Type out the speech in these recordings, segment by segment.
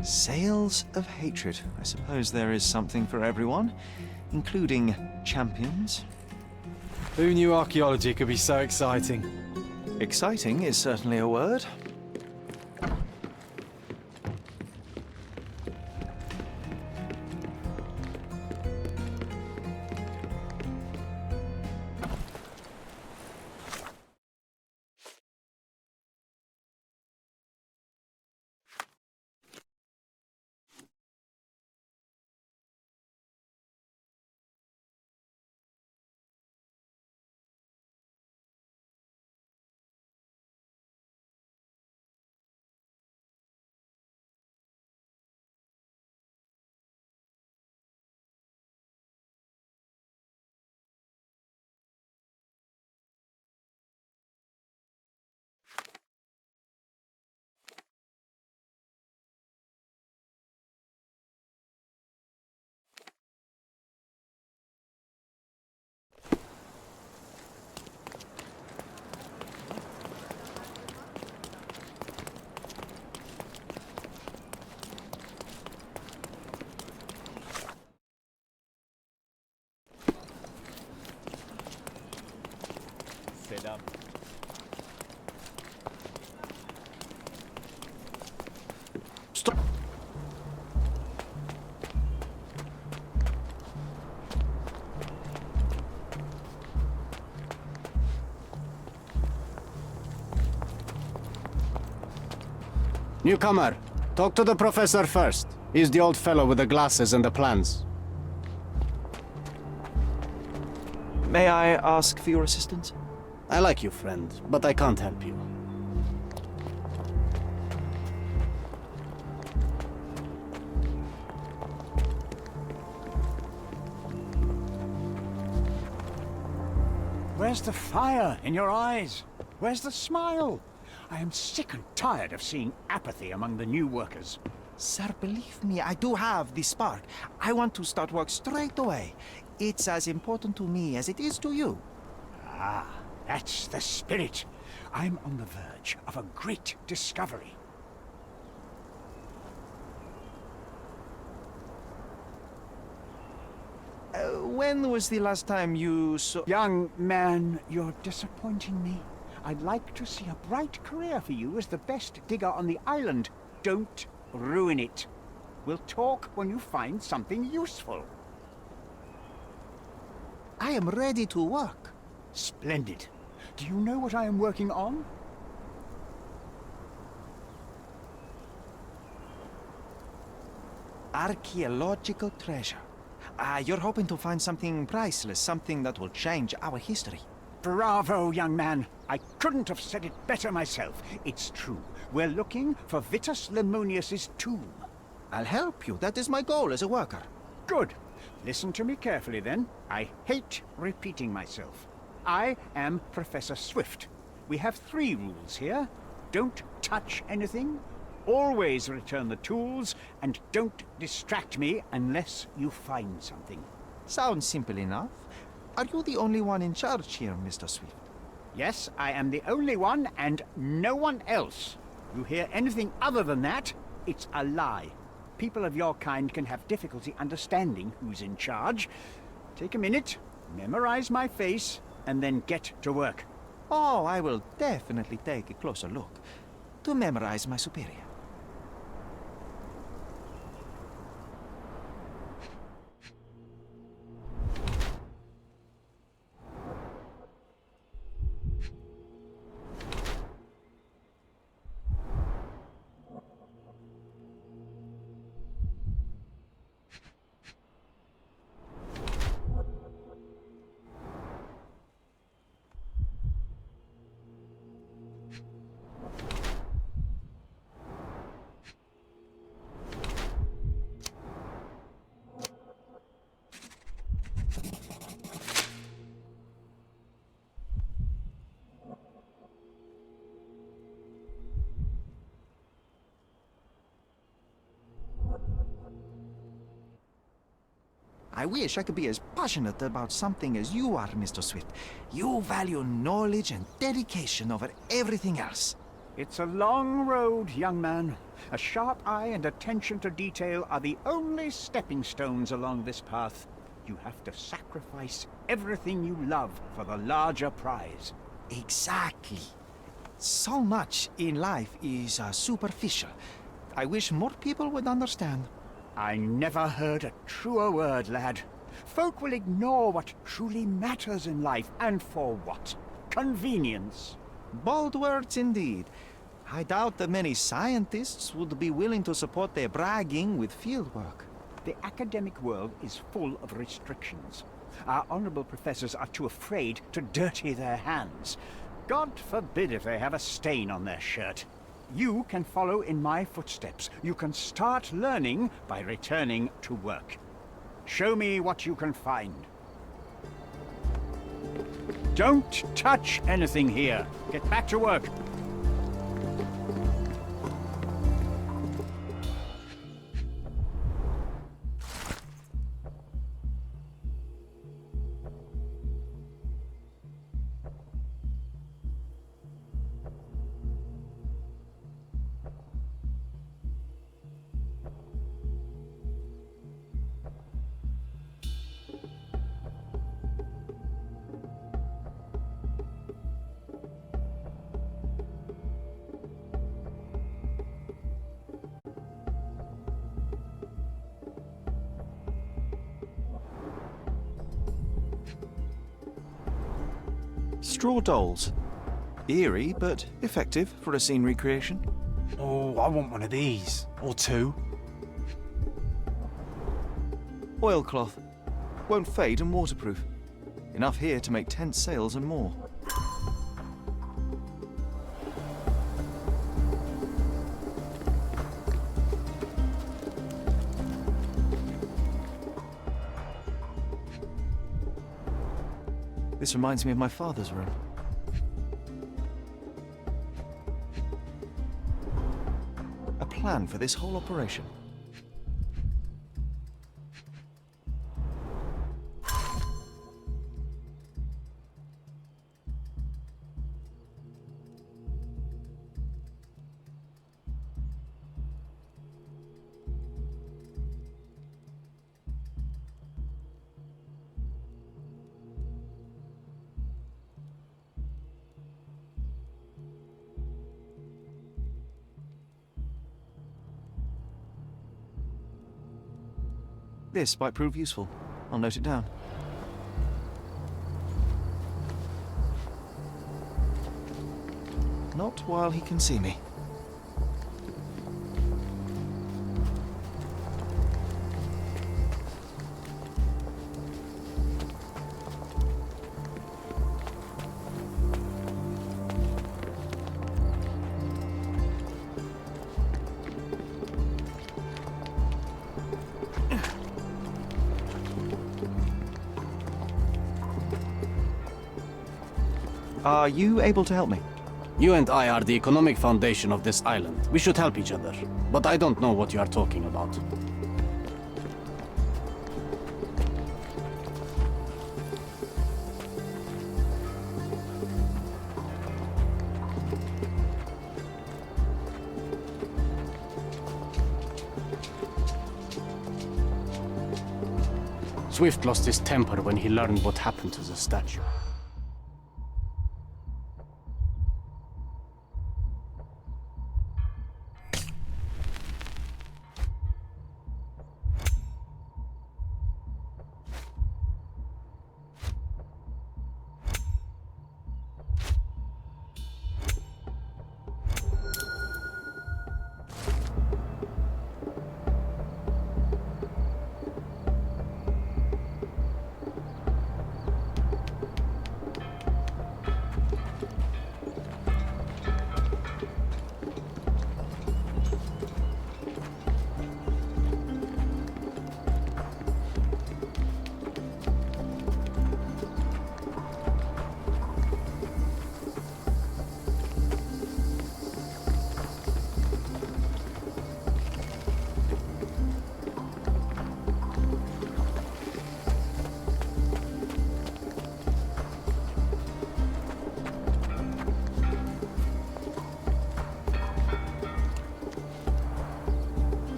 Sails of hatred. I suppose there is something for everyone, including champions. Who knew archaeology could be so exciting? Exciting is certainly a word. Sit up. Stop! Newcomer, talk to the professor first. He's the old fellow with the glasses and the plans. May I ask for your assistance? I like you, friend, but I can't help you. Where's the fire in your eyes? Where's the smile? I am sick and tired of seeing apathy among the new workers. Sir, believe me, I do have the spark. I want to start work straight away. It's as important to me as it is to you. Ah, that's the spirit. I'm on the verge of a great discovery. When was the last time you saw... Young man, you're disappointing me. I'd like to see a bright career for you as the best digger on the island. Don't ruin it. We'll talk when you find something useful. I am ready to work. Splendid. Do you know what I am working on? archaeological treasure. You're hoping to find something priceless, something that will change our history. Bravo, young man. I couldn't have said it better myself. It's true. We're looking for Vitus Lemonius's tomb. I'll help you. That is my goal as a worker. Good. Listen to me carefully, then. I hate repeating myself. I am Professor Swift. We have 3 rules here. Don't touch anything, always return the tools, and don't distract me unless you find something. Sounds simple enough. Are you the only one in charge here, Mr. Swift? Yes, I am the only one, and no one else. You hear anything other than that, it's a lie. People of your kind can have difficulty understanding who's in charge. Take a minute, memorize my face, and then get to work. Oh, I will definitely take a closer look to memorize my superior. I wish I could be as passionate about something as you are, Mr. Swift. You value knowledge and dedication over everything else. It's a long road, young man. A sharp eye and attention to detail are the only stepping stones along this path. You have to sacrifice everything you love for the larger prize. Exactly. So much in life is superficial. I wish more people would understand. I never heard a truer word, lad. Folk will ignore what truly matters in life, and for what? Convenience. Bold words indeed. I doubt that many scientists would be willing to support their bragging with fieldwork. The academic world is full of restrictions. Our honorable professors are too afraid to dirty their hands. God forbid if they have a stain on their shirt. You can follow in my footsteps. You can start learning by returning to work. Show me what you can find. Don't touch anything here. Get back to work. Straw dolls. Eerie, but effective for a scene recreation. Oh, I want one of these. Or 2. Oilcloth. Won't fade and waterproof. Enough here to make tent sails and more. This reminds me of my father's room. A plan for this whole operation. This might prove useful. I'll note it down. Not while he can see me. Are you able to help me? You and I are the economic foundation of this island. We should help each other. But I don't know what you are talking about. Swift lost his temper when he learned what happened to the statue.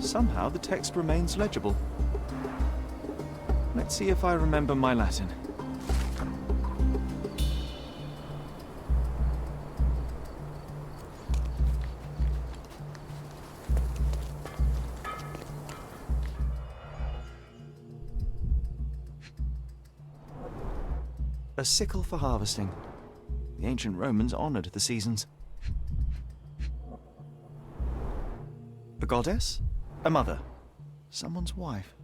Somehow the text remains legible. Let's see if I remember my Latin. A sickle for harvesting. The ancient Romans honored the seasons. A goddess? A mother? Someone's wife?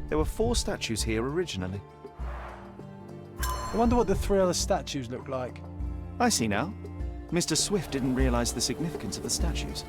There were 4 statues here originally. I wonder what the 3 other statues look like. I see now. Mr. Swift didn't realize the significance of the statues.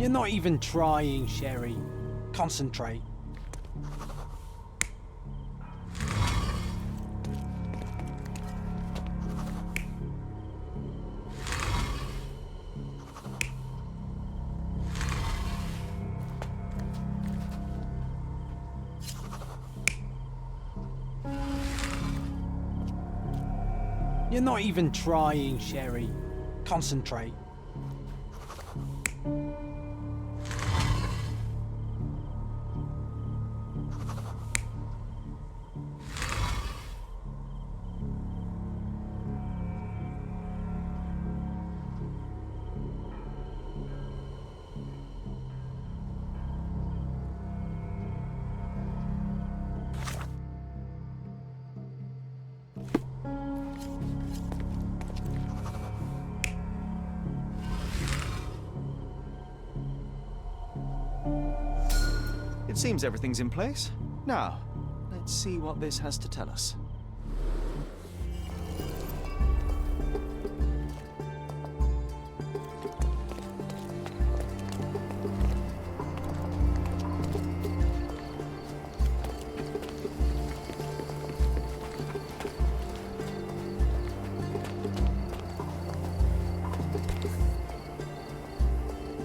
You're not even trying, Sherry. Concentrate. You're not even trying, Sherry. Concentrate. It seems everything's in place. Now, let's see what this has to tell us.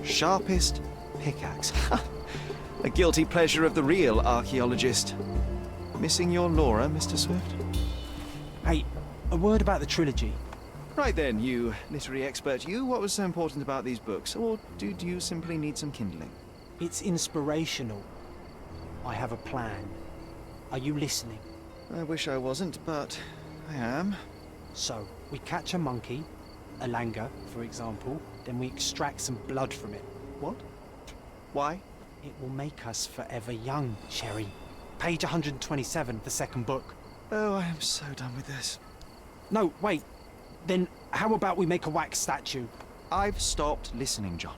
Sharpest pickaxe. A guilty pleasure of the real archaeologist. Missing your Laura, Mr. Swift? Hey, a word about the trilogy. Right then, you literary expert, you, what was so important about these books? Or did you simply need some kindling? It's inspirational. I have a plan. Are you listening? I wish I wasn't, but I am. So, we catch a monkey, a langur, for example, then we extract some blood from it. What? Why? It will make us forever young, Sherry. Page 127, the second book. Oh, I am so done with this. No, wait. Then how about we make a wax statue? I've stopped listening, John.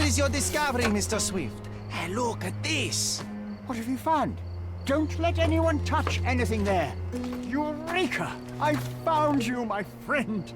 is your discovery, Mr. Swift? Hey, look at this. What have you found? Don't let anyone touch anything there. Eureka! I found you, my friend.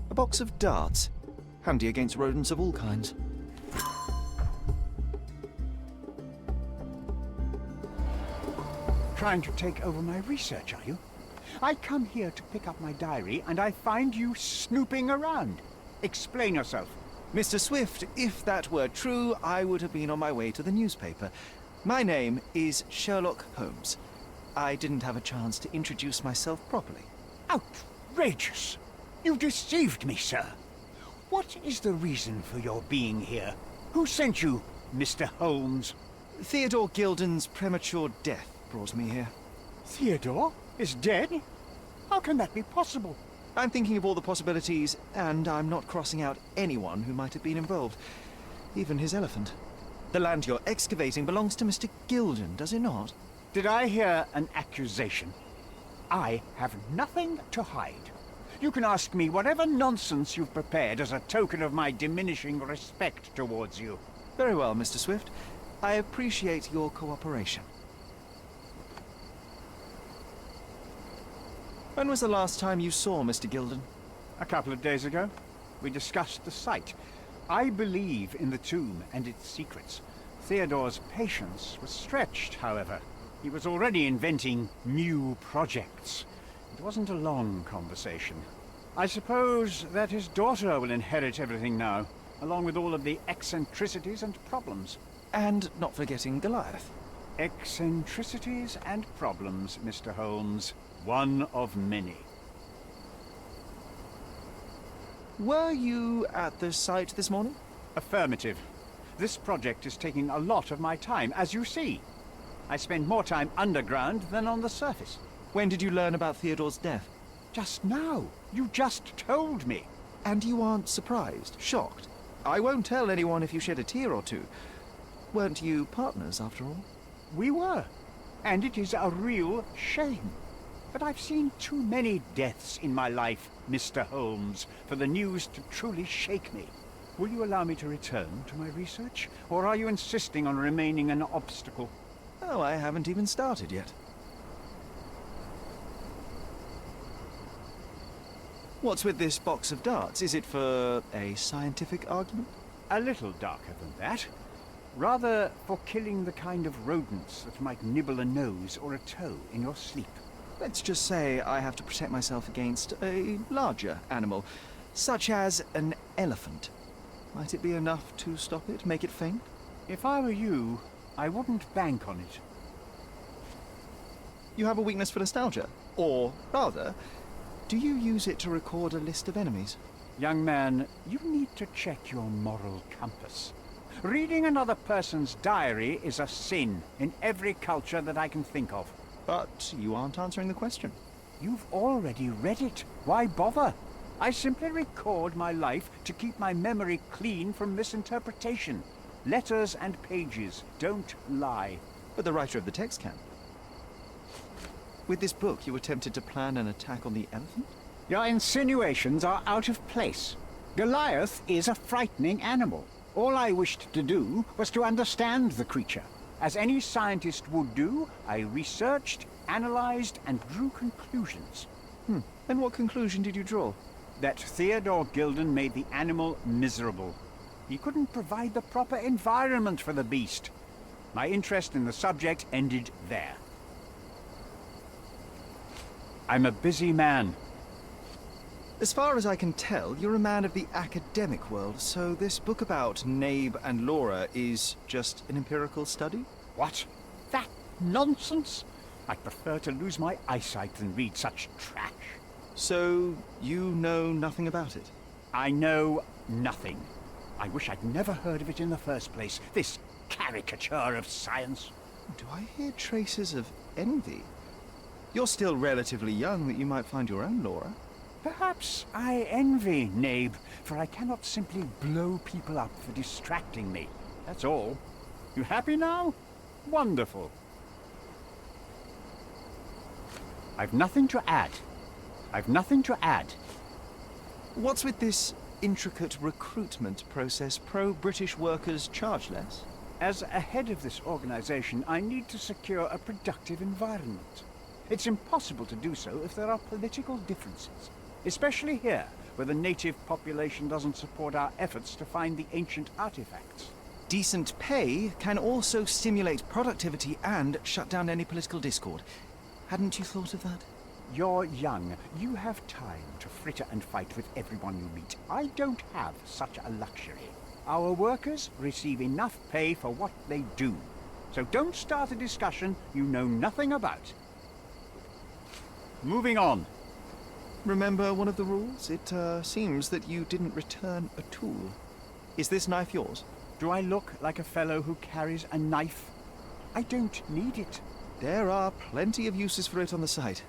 A box of darts. Handy against rodents of all kinds. Trying to take over my research, are you? I come here to pick up my diary, and I find you snooping around. Explain yourself. Mr. Swift, if that were true, I would have been on my way to the newspaper. My name is Sherlock Holmes. I didn't have a chance to introduce myself properly. Outrageous! You deceived me, sir. What is the reason for your being here? Who sent you, Mr. Holmes? Theodore Gilden's premature death brought me here. Theodore is dead? How can that be possible? I'm thinking of all the possibilities, and I'm not crossing out anyone who might have been involved. Even his elephant. The land you're excavating belongs to Mr. Gilden, does it not? Did I hear an accusation? I have nothing to hide. You can ask me whatever nonsense you've prepared as a token of my diminishing respect towards you. Very well, Mr. Swift. I appreciate your cooperation. When was the last time you saw Mr. Gilden? A couple of days ago, we discussed the site. I believe in the tomb and its secrets. Theodore's patience was stretched, however. He was already inventing new projects. It wasn't a long conversation. I suppose that his daughter will inherit everything now, along with all of the eccentricities and problems. And not forgetting Goliath. Eccentricities and problems, Mr. Holmes. One of many. Were you at the site this morning? Affirmative. This project is taking a lot of my time, as you see. I spend more time underground than on the surface. When did you learn about Theodore's death? Just now. You just told me. And you aren't surprised, shocked? I won't tell anyone if you shed a tear or two. Weren't you partners, after all? We were. And it is a real shame. But I've seen too many deaths in my life, Mr. Holmes, for the news to truly shake me. Will you allow me to return to my research? Or are you insisting on remaining an obstacle? Oh, I haven't even started yet. What's with this box of darts? Is it for a scientific argument? A little darker than that. Rather for killing the kind of rodents that might nibble a nose or a toe in your sleep. Let's just say I have to protect myself against a larger animal, such as an elephant. Might it be enough to stop it, make it faint? If I were you, I wouldn't bank on it. You have a weakness for nostalgia? Or, rather, do you use it to record a list of enemies? Young man, you need to check your moral compass. Reading another person's diary is a sin in every culture that I can think of. But you aren't answering the question. You've already read it. Why bother? I simply record my life to keep my memory clean from misinterpretation. Letters and pages don't lie. But the writer of the text can. With this book, you attempted to plan an attack on the elephant? Your insinuations are out of place. Goliath is a frightening animal. All I wished to do was to understand the creature. As any scientist would do, I researched, analyzed, and drew conclusions. And what conclusion did you draw? That Theodore Gilden made the animal miserable. He couldn't provide the proper environment for the beast. My interest in the subject ended there. I'm a busy man. As far as I can tell, you're a man of the academic world, so this book about Nabe and Laura is just an empirical study? What? That nonsense? I'd prefer to lose my eyesight than read such trash. So, you know nothing about it? I know nothing. I wish I'd never heard of it in the first place, this caricature of science. Do I hear traces of envy? You're still relatively young that you might find your own Laura. Perhaps I envy Nabe, for I cannot simply blow people up for distracting me. That's all. You happy now? Wonderful. I've nothing to add. I've nothing to add. What's with this intricate recruitment process? Pro-British workers charge less? As a head of this organization, I need to secure a productive environment. It's impossible to do so if there are political differences. Especially here, where the native population doesn't support our efforts to find the ancient artifacts. Decent pay can also stimulate productivity and shut down any political discord. Hadn't you thought of that? You're young. You have time to fritter and fight with everyone you meet. I don't have such a luxury. Our workers receive enough pay for what they do. So don't start a discussion you know nothing about. Moving on. Remember one of the rules? It seems that you didn't return a tool. Is this knife yours? Do I look like a fellow who carries a knife? I don't need it. There are plenty of uses for it on the site,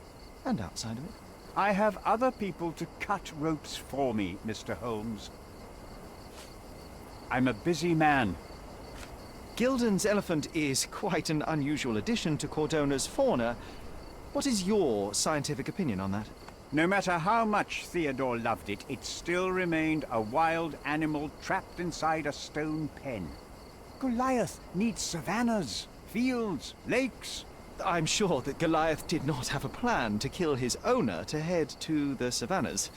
and outside of it. I have other people to cut ropes for me, Mr. Holmes. I'm a busy man. Gilden's elephant is quite an unusual addition to Cordona's fauna. What is your scientific opinion on that? No matter how much Theodore loved it, it still remained a wild animal trapped inside a stone pen. Goliath needs savannas, fields, lakes. I'm sure that Goliath did not have a plan to kill his owner to head to the savannas.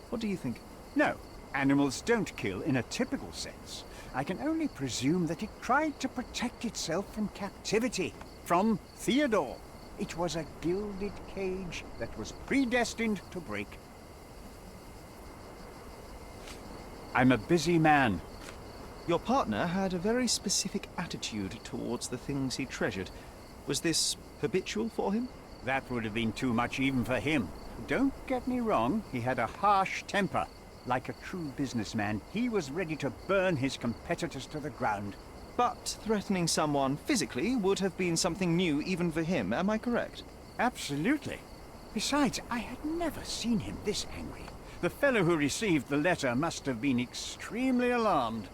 What do you think? No, animals don't kill in a typical sense. I can only presume that it tried to protect itself from captivity, from Theodore. It was a gilded cage that was predestined to break. I'm a busy man. Your partner had a very specific attitude towards the things he treasured. Was this habitual for him? That would have been too much even for him. Don't get me wrong, he had a harsh temper. Like a true businessman, he was ready to burn his competitors to the ground. But threatening someone physically would have been something new even for him, am I correct? Absolutely. Besides, I had never seen him this angry. The fellow who received the letter must have been extremely alarmed.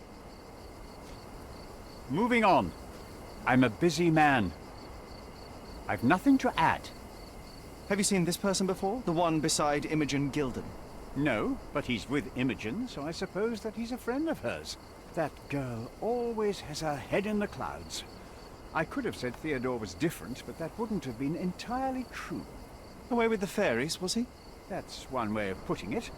Moving on. I'm a busy man. I've nothing to add. Have you seen this person before? The one beside Imogen Gilden? No, but he's with Imogen, so I suppose that he's a friend of hers. That girl always has her head in the clouds. I could have said Theodore was different, but that wouldn't have been entirely true. Away with the fairies, was he? That's one way of putting it.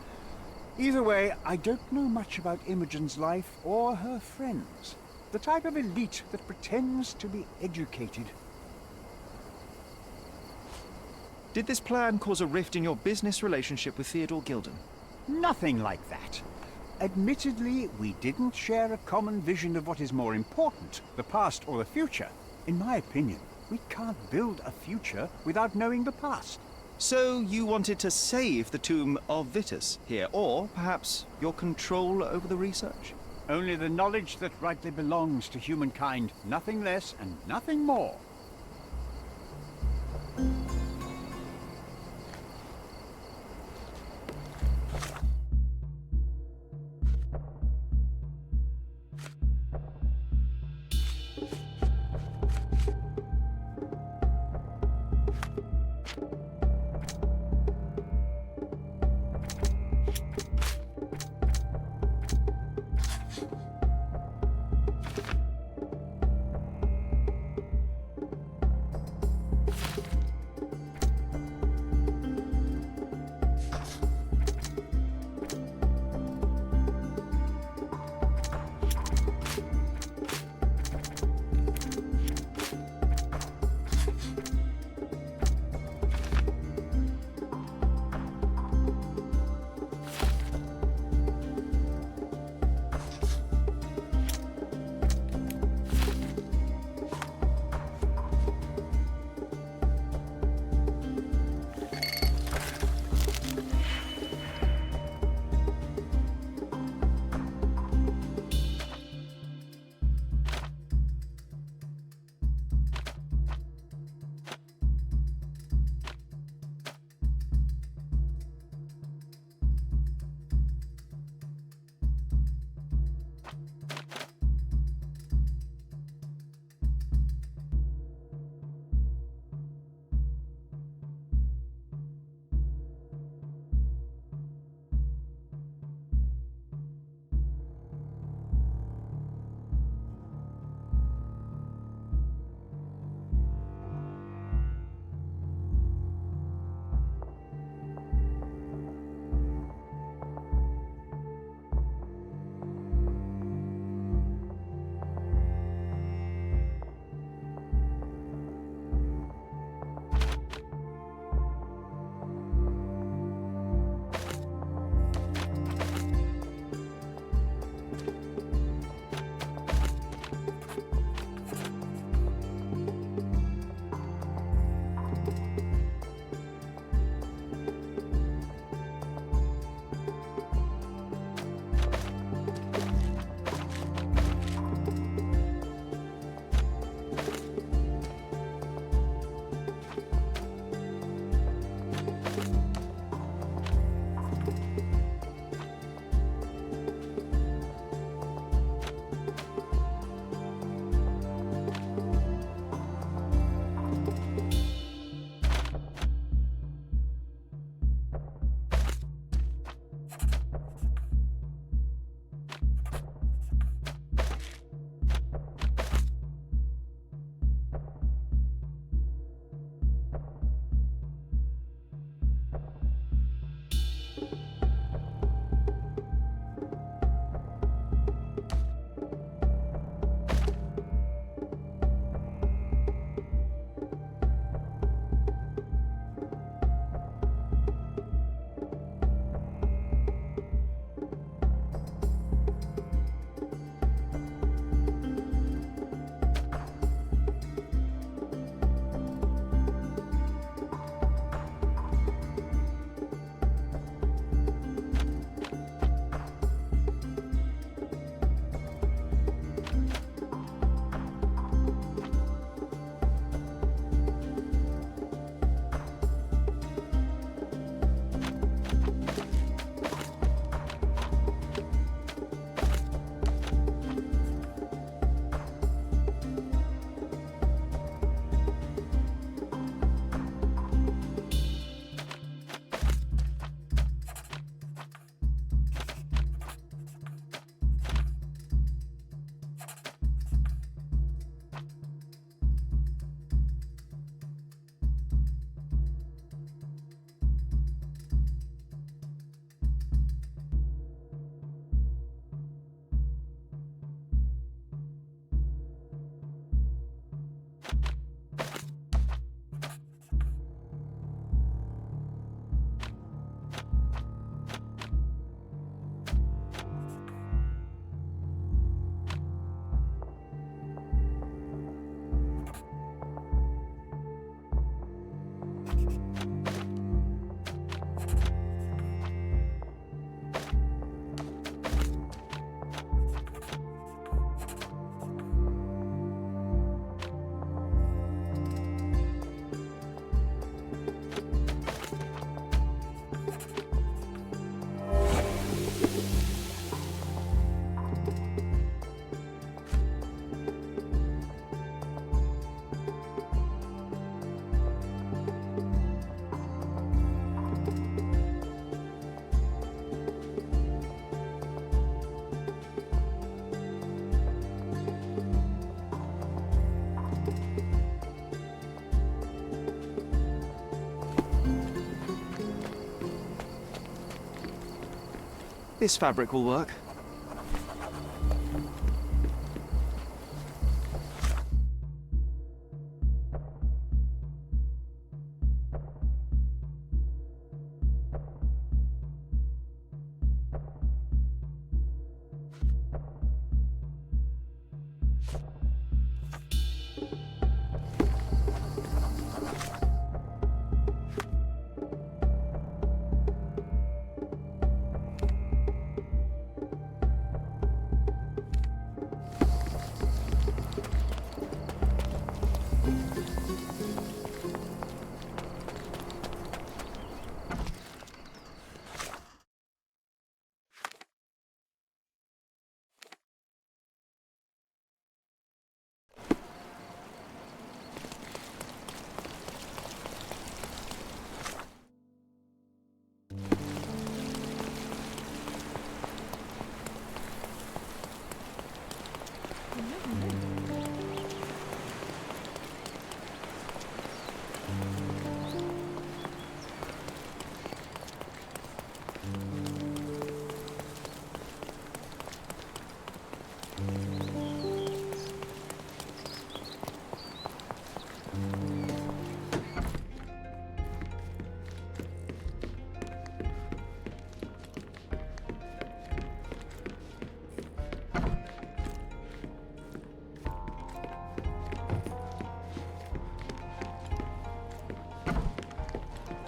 Either way, I don't know much about Imogen's life or her friends. The type of elite that pretends to be educated. Did this plan cause a rift in your business relationship with Theodore Gilden? Nothing like that. Admittedly, we didn't share a common vision of what is more important, the past or the future. In my opinion, We can't build a future without knowing the past. So you wanted to save the tomb of Vitus here, or perhaps your control over the research? Only the knowledge that rightly belongs to humankind, nothing less and nothing more. This fabric will work.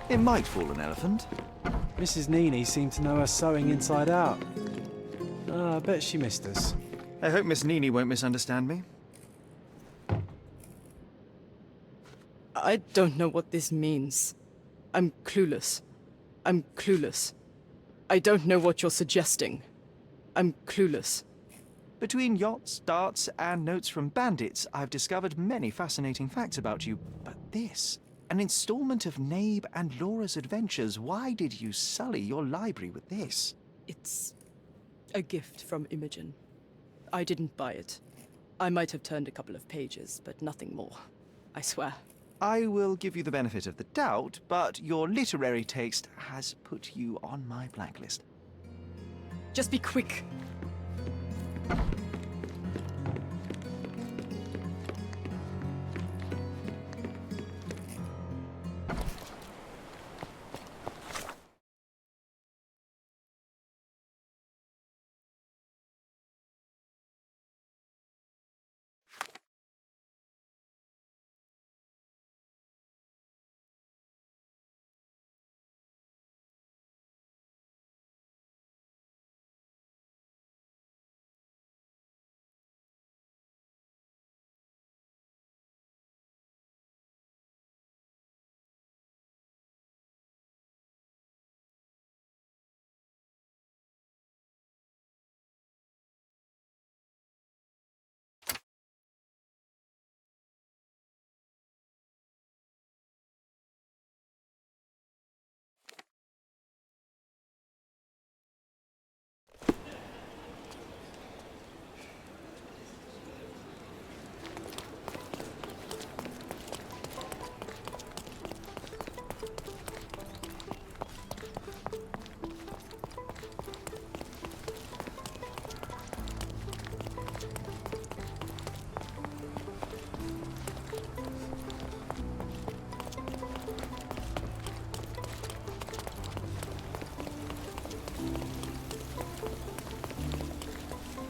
It might fool an elephant. Mrs. Nini seemed to know her sewing inside out. I bet she missed us. I hope Miss Nini won't misunderstand me. I don't know what this means. I'm clueless. I'm clueless. I don't know what you're suggesting. I'm clueless. Between yachts, darts, and notes from bandits, I've discovered many fascinating facts about you. But this, an installment of Nabe and Laura's adventures. Why did you sully your library with this? It's a gift from Imogen. I didn't buy it. I might have turned a couple of pages, but nothing more. I swear. I will give you the benefit of the doubt, but your literary taste has put you on my blacklist. Just be quick.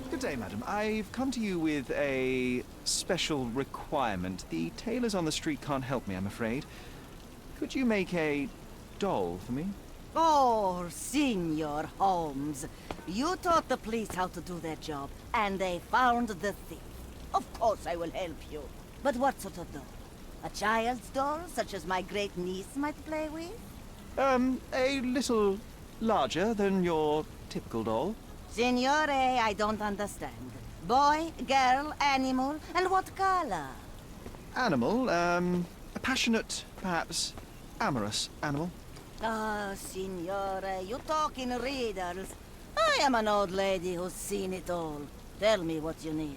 Good day, madam. I've come to you with a special requirement. The tailors on the street can't help me, I'm afraid. Could you make a doll for me? Oh, Senor Holmes. You taught the police how to do their job, and they found the thief. Of course I will help you. But what sort of doll? A child's doll, such as my great niece might play with? A little larger than your typical doll. Signore, I don't understand. Boy, girl, animal, and what color? Animal, a passionate, perhaps amorous animal. Ah, Signore, you talk in riddles. I am an old lady who's seen it all. Tell me what you need.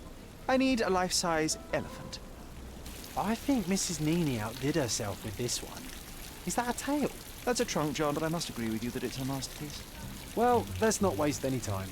I need a life-size elephant. I think Mrs. Nini outdid herself with this one. Is that a tail? That's a trunk, John, but I must agree with you that it's a masterpiece. Well, let's not waste any time.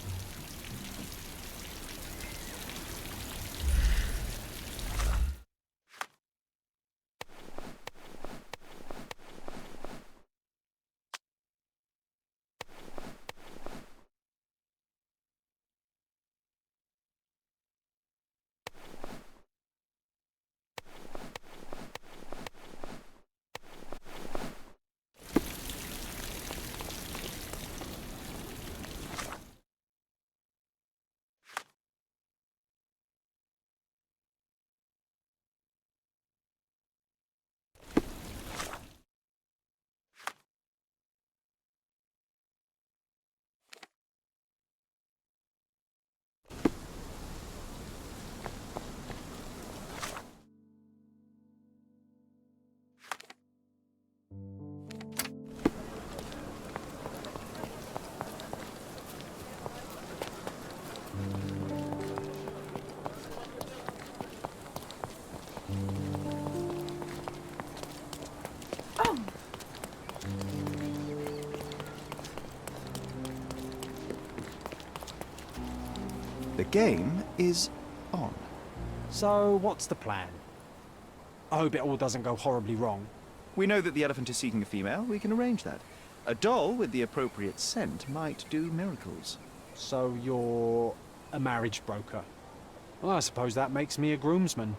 The game is on. So, what's the plan? I hope it all doesn't go horribly wrong. We know that the elephant is seeking a female. We can arrange that. A doll with the appropriate scent might do miracles. So you're a marriage broker. Well, I suppose that makes me a groomsman.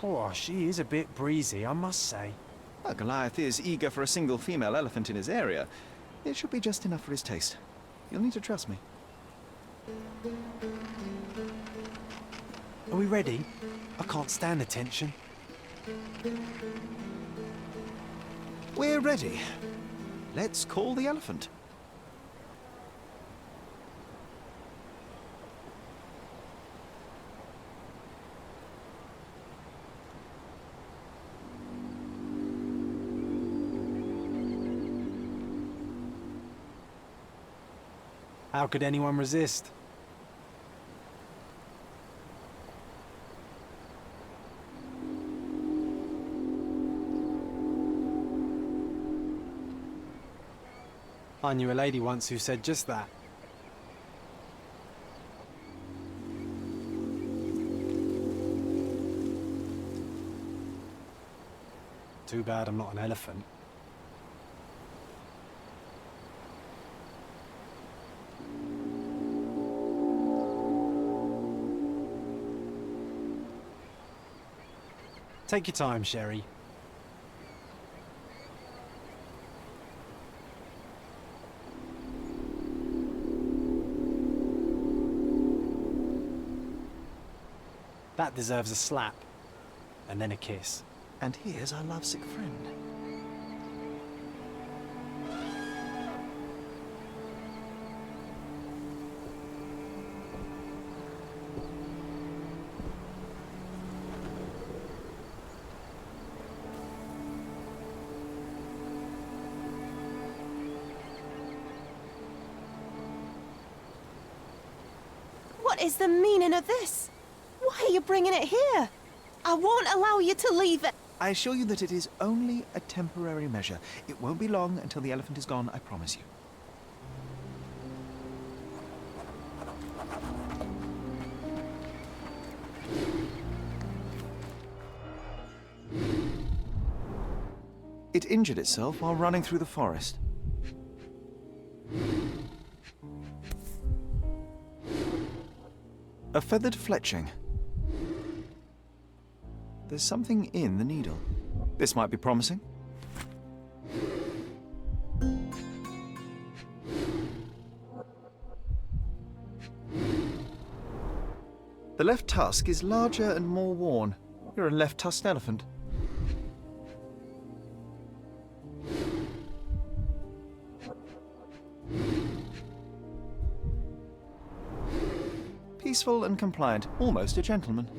Oh, she is a bit breezy, I must say. Well, Goliath is eager for a single female elephant in his area. It should be just enough for his taste. You'll need to trust me. Are we ready? I can't stand the tension. We're ready. Let's call the elephant. How could anyone resist? I knew a lady once who said just that. Too bad I'm not an elephant. Take your time, Sherry. That deserves a slap. And then a kiss. And here's our lovesick friend. What is the meaning of this? Why are you bringing it here? I won't allow you to leave it. I assure you that it is only a temporary measure. It won't be long until the elephant is gone, I promise you. It injured itself while running through the forest. A feathered fletching. There's something in the needle. This might be promising. The left tusk is larger and more worn. You're a left-tusked elephant. Peaceful and compliant, almost a gentleman.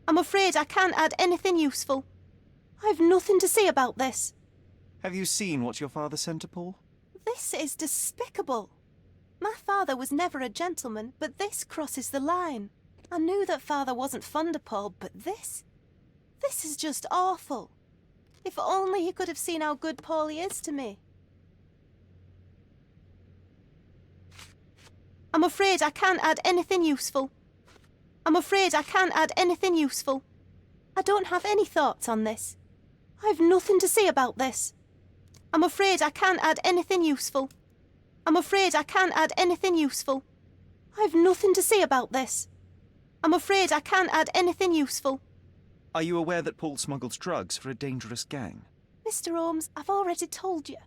I'm afraid I can't add anything useful. I've nothing to say about this. Have you seen what your father sent to Paul? This is despicable. My father was never a gentleman, but this crosses the line. I knew that father wasn't fond of Paul, but this is just awful. If only he could have seen how good Paulie is to me. I'm afraid I can't add anything useful. I'm afraid I can't add anything useful. I don't have any thoughts on this. I've nothing to say about this. I'm afraid I can't add anything useful. I'm afraid I can't add anything useful. I've nothing to say about this. I'm afraid I can't add anything useful. Are you aware that Paul smuggles drugs for a dangerous gang? Mr. Holmes, I've already told you.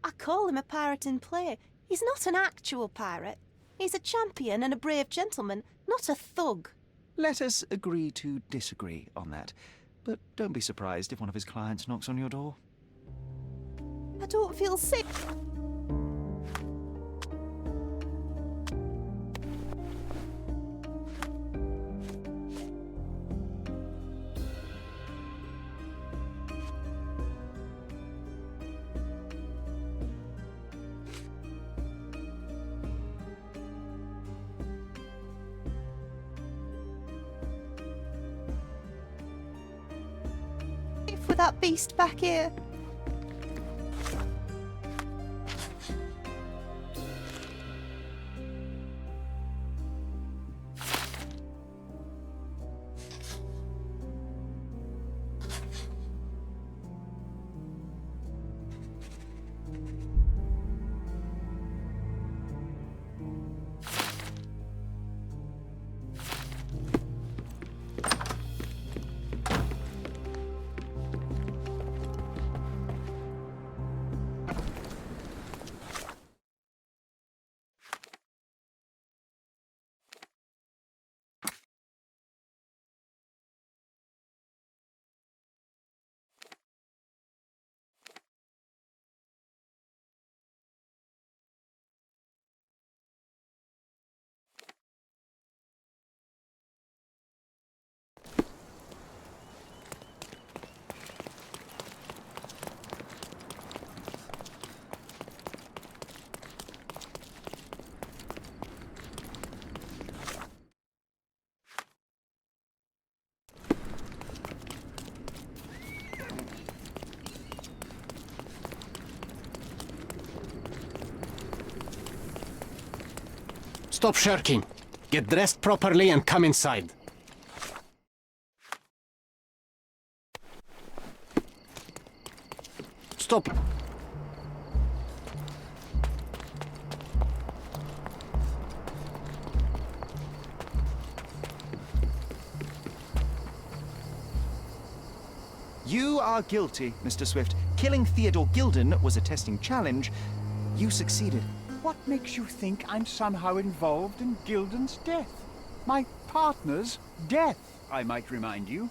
I call him a pirate in play. He's not an actual pirate. He's a champion and a brave gentleman, not a thug. Let us agree to disagree on that. But don't be surprised if one of his clients knocks on your door. I don't feel sick. For that beast back here. Stop shirking. Get dressed properly and come inside. Stop. You are guilty, Mr. Swift. Killing Theodore Gilden was a testing challenge. You succeeded. What makes you think I'm somehow involved in Gilden's death? My partner's death, I might remind you.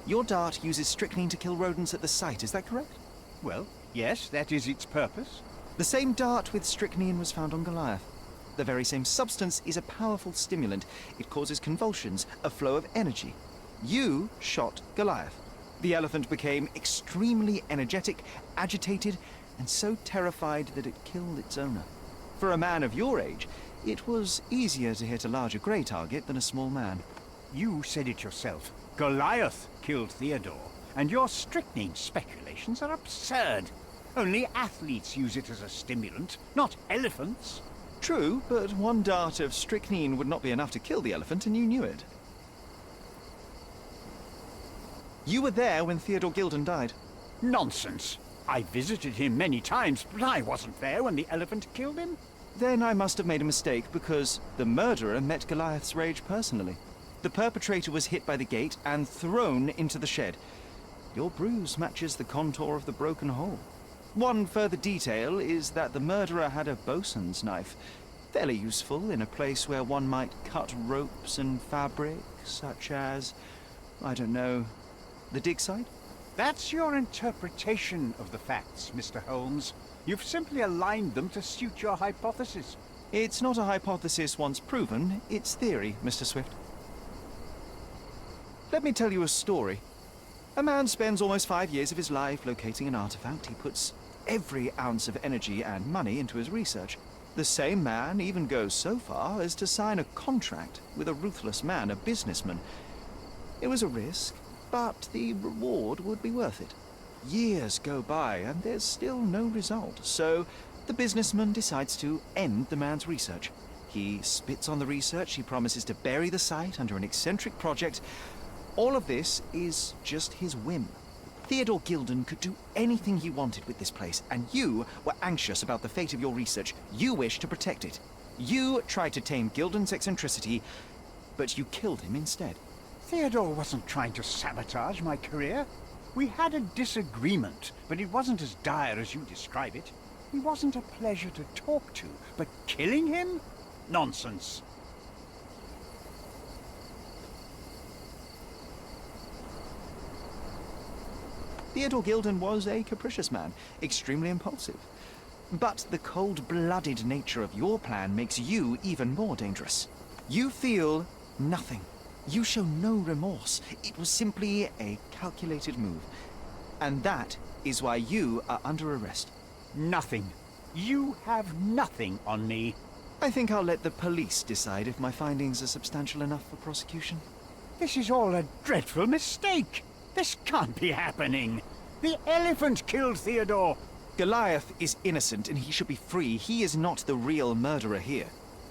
Your dart uses strychnine to kill rodents at the site, is that correct? Well, yes, that is its purpose. The same dart with strychnine was found on Goliath. The very same substance is a powerful stimulant. It causes convulsions, a flow of energy. You shot Goliath. The elephant became extremely energetic, agitated, and so terrified that it killed its owner. For a man of your age, it was easier to hit a larger grey target than a small man. You said it yourself. Goliath killed Theodore, and your strychnine speculations are absurd. Only athletes use it as a stimulant, not elephants. True, but one dart of strychnine would not be enough to kill the elephant, and you knew it. You were there when Theodore Gilden died. Nonsense. I visited him many times, but I wasn't there when the elephant killed him. Then I must have made a mistake, because the murderer met Goliath's rage personally. The perpetrator was hit by the gate and thrown into the shed. Your bruise matches the contour of the broken hole. One further detail is that the murderer had a bosun's knife, fairly useful in a place where one might cut ropes and fabric, such as, I don't know, the dig site? That's your interpretation of the facts, Mr. Holmes. You've simply aligned them to suit your hypothesis. It's not a hypothesis once proven, it's theory, Mr. Swift. Let me tell you a story. A man spends almost 5 years of his life locating an artifact. He puts every ounce of energy and money into his research. The same man even goes so far as to sign a contract with a ruthless man, a businessman. It was a risk, but the reward would be worth it. Years go by and there's still no result, so the businessman decides to end the man's research. He spits on the research, he promises to bury the site under an eccentric project. All of this is just his whim. Theodore Gilden could do anything he wanted with this place, and you were anxious about the fate of your research. You wished to protect it. You tried to tame Gilden's eccentricity, but you killed him instead. Theodore wasn't trying to sabotage my career. We had a disagreement, but it wasn't as dire as you describe it. He wasn't a pleasure to talk to, but killing him? Nonsense. Theodore Gilden was a capricious man, extremely impulsive. But the cold-blooded nature of your plan makes you even more dangerous. You feel nothing. You show no remorse. It was simply a calculated move. And that is why you are under arrest. Nothing. You have nothing on me. I think I'll let the police decide if my findings are substantial enough for prosecution. This is all a dreadful mistake. This can't be happening. The elephant killed Theodore. Goliath is innocent and he should be free. He is not the real murderer here.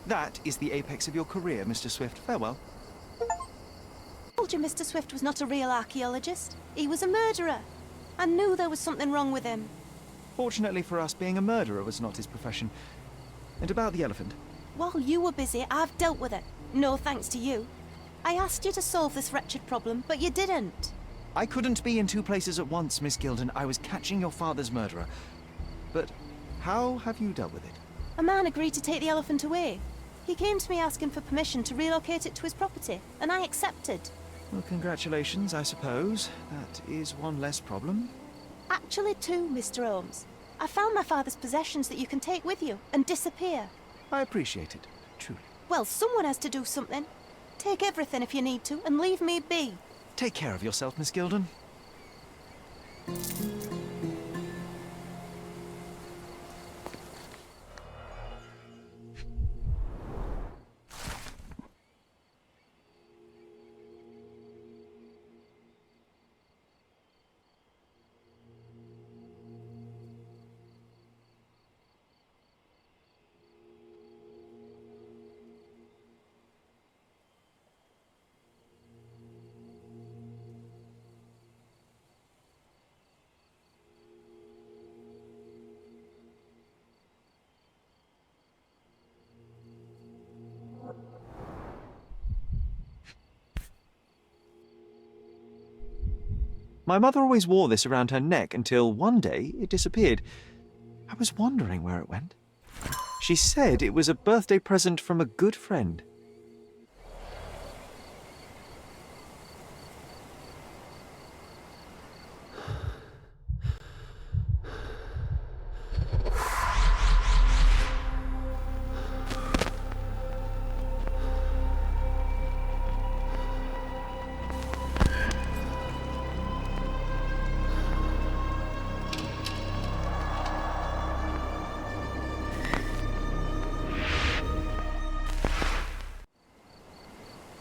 That is the apex of your career, Mr. Swift. Farewell. I told you Mr. Swift was not a real archaeologist. He was a murderer. I knew there was something wrong with him. Fortunately for us, being a murderer was not his profession. And about the elephant. While you were busy, I've dealt with it. No thanks to you. I asked you to solve this wretched problem, but you didn't. I couldn't be in two places at once, Miss Gilden. I was catching your father's murderer. But how have you dealt with it? A man agreed to take the elephant away. He came to me asking for permission to relocate it to his property, and I accepted. Well, congratulations, I suppose. That is one less problem. Actually, two, Mr. Holmes. I found my father's possessions that you can take with you and disappear. I appreciate it, truly. Well, someone has to do something. Take everything if you need to, and leave me be. Take care of yourself, Miss Gilden. My mother always wore this around her neck until one day it disappeared. I was wondering where it went. She said it was a birthday present from a good friend.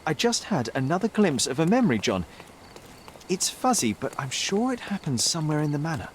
I just had another glimpse of a memory, John. It's fuzzy, but I'm sure it happened somewhere in the manor.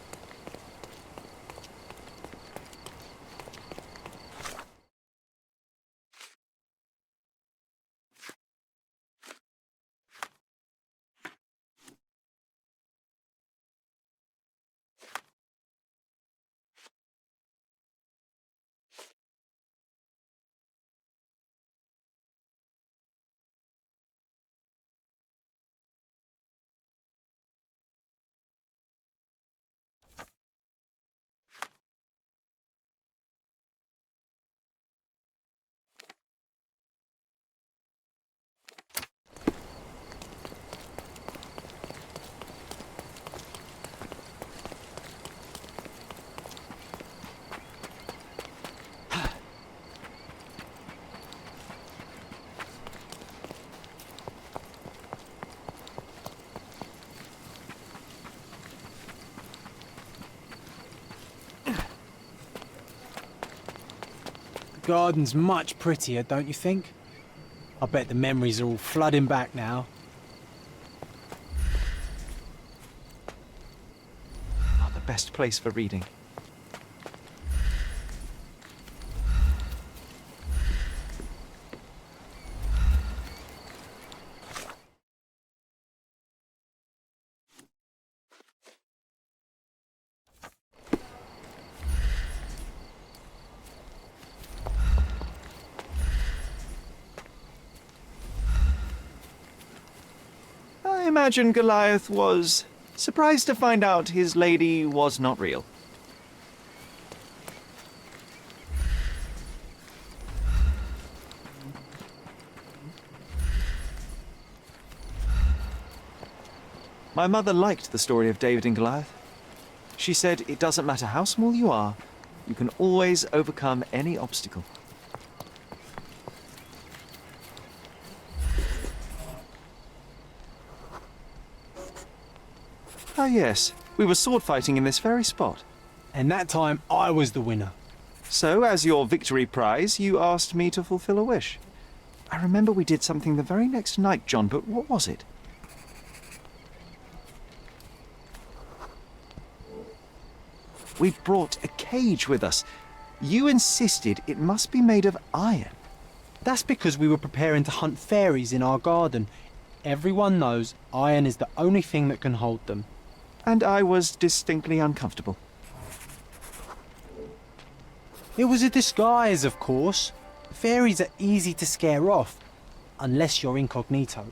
The garden's much prettier, don't you think? I bet the memories are all flooding back now. Not the best place for reading. I imagine Goliath was surprised to find out his lady was not real. My mother liked the story of David and Goliath. She said it doesn't matter how small you are, you can always overcome any obstacle. Ah yes, we were sword fighting in this very spot. And that time I was the winner. So, as your victory prize, you asked me to fulfill a wish. I remember we did something the very next night, John, but what was it? We brought a cage with us. You insisted it must be made of iron. That's because we were preparing to hunt fairies in our garden. Everyone knows iron is the only thing that can hold them. And I was distinctly uncomfortable. It was a disguise, of course. Fairies are easy to scare off, unless you're incognito.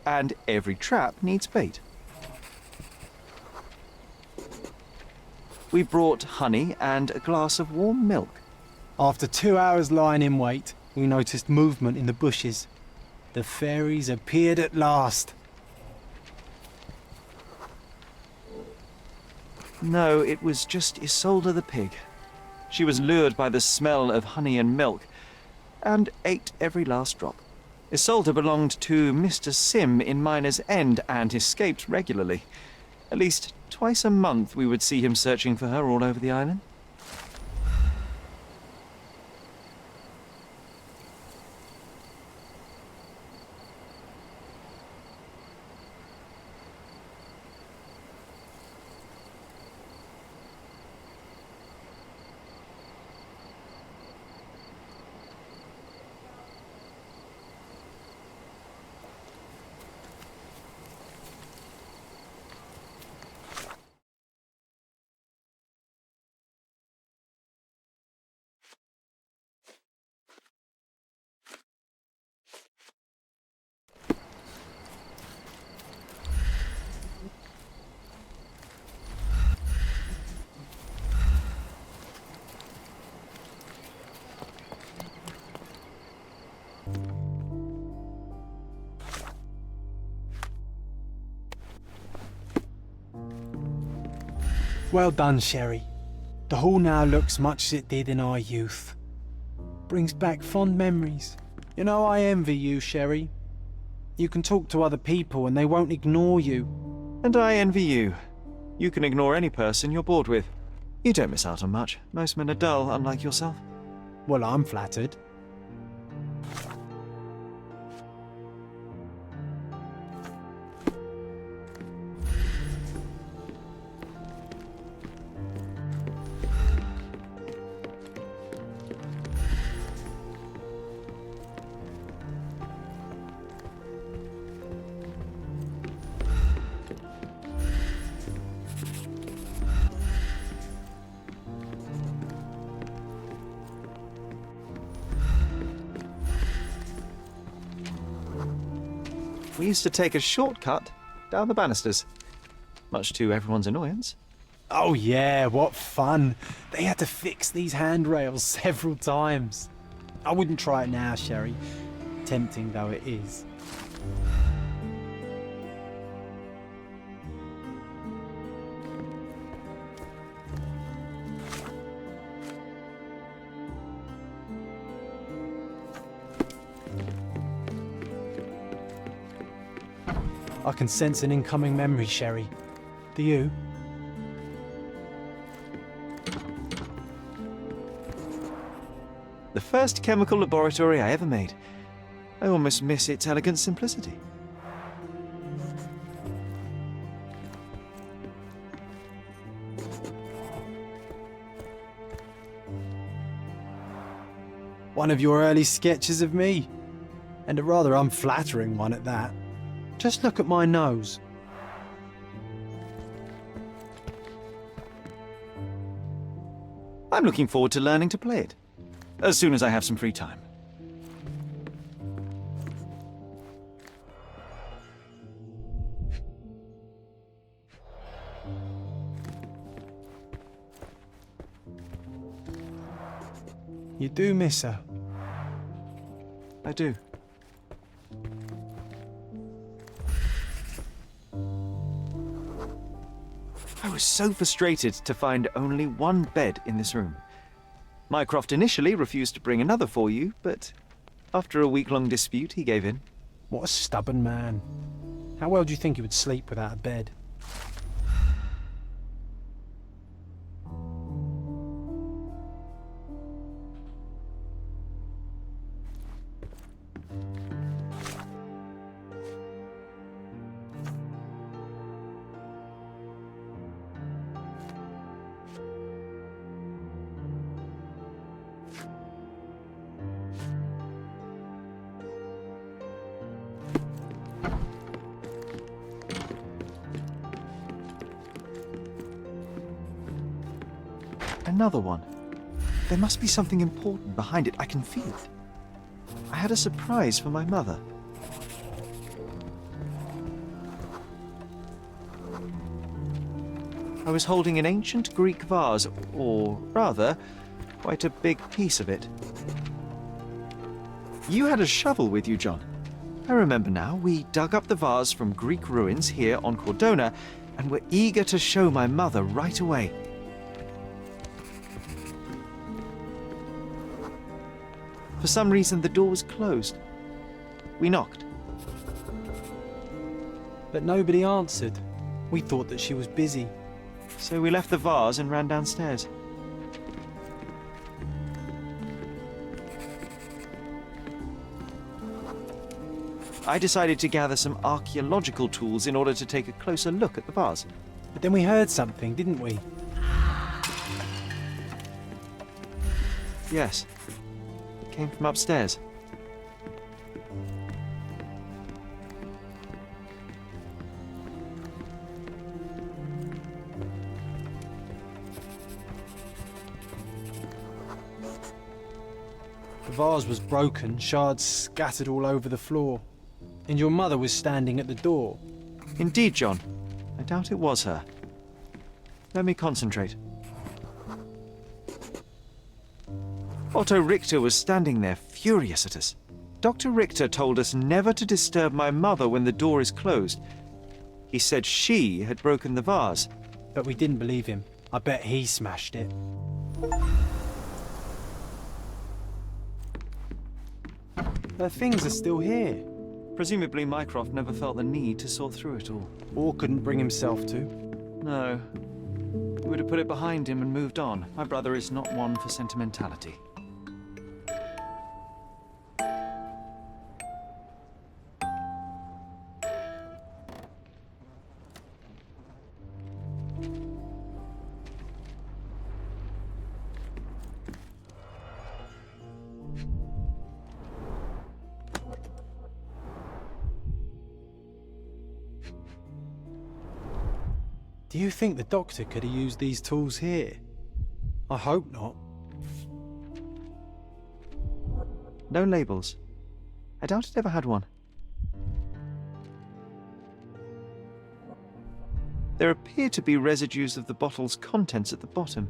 And every trap needs bait. We brought honey and a glass of warm milk. After 2 hours lying in wait, we noticed movement in the bushes. The fairies appeared at last. No, it was just Isolde the pig. She was lured by the smell of honey and milk, and ate every last drop. Isolde belonged to Mr. Sim in Miner's End and escaped regularly. At least twice a month we would see him searching for her all over the island. Well done, Sherry. The hall now looks much as it did in our youth. Brings back fond memories. You know, I envy you, Sherry. You can talk to other people and they won't ignore you. And I envy you. You can ignore any person you're bored with. You don't miss out on much. Most men are dull, unlike yourself. Well, I'm flattered. We used to take a shortcut down the banisters, much to everyone's annoyance. Oh yeah, what fun. They had to fix these handrails several times. I wouldn't try it now, Sherry. Tempting though it is. I can sense an incoming memory, Sherry. Do you? The first chemical laboratory I ever made. I almost miss its elegant simplicity. One of your early sketches of me. And a rather unflattering one at that. Just look at my nose. I'm looking forward to learning to play it, as soon as I have some free time. You do miss her. I do. I was so frustrated to find only one bed in this room. Mycroft initially refused to bring another for you, but after a week-long dispute, he gave in. What a stubborn man. How well do you think he would sleep without a bed? Another one. There must be something important behind it. I can feel it. I had a surprise for my mother. I was holding an ancient Greek vase, or rather, quite a big piece of it. You had a shovel with you, John. I remember now. We dug up the vase from Greek ruins here on Cordona, and were eager to show my mother right away. For some reason, the door was closed. We knocked. But nobody answered. We thought that she was busy. So we left the vase and ran downstairs. I decided to gather some archaeological tools in order to take a closer look at the vase. But then we heard something, didn't we? Yes. It came from upstairs. The vase was broken, shards scattered all over the floor. And your mother was standing at the door. Indeed, John. I doubt it was her. Let me concentrate. Otto Richter was standing there, furious at us. Dr. Richter told us never to disturb my mother when the door is closed. He said she had broken the vase. But we didn't believe him. I bet he smashed it. The things are still here. Presumably Mycroft never felt the need to sort through it all. Or couldn't bring himself to. No. He would have put it behind him and moved on. My brother is not one for sentimentality. Do you think the doctor could have used these tools here? I hope not. No labels. I doubt it ever had one. There appear to be residues of the bottle's contents at the bottom.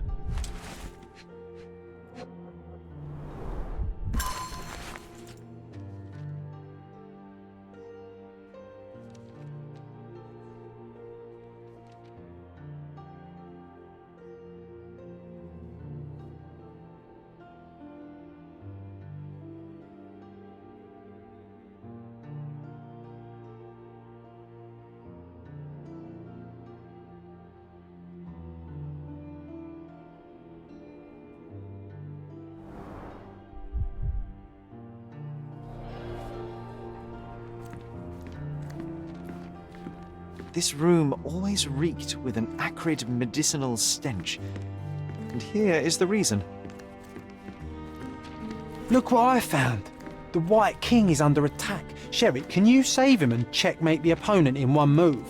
This room always reeked with an acrid medicinal stench. And here is the reason. Look what I found! The White King is under attack. Sherry, can you save him and checkmate the opponent in one move?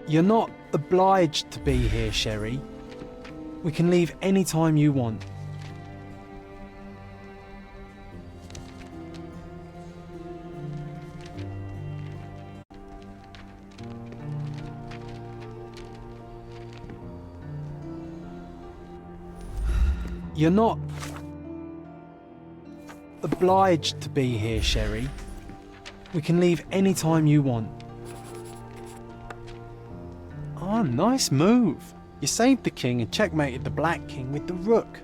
You're not obliged to be here, Sherry. We can leave any time you want. You're not obliged to be here, Sherry. We can leave any time you want. Ah, nice move. You saved the king and checkmated the Black King with the rook.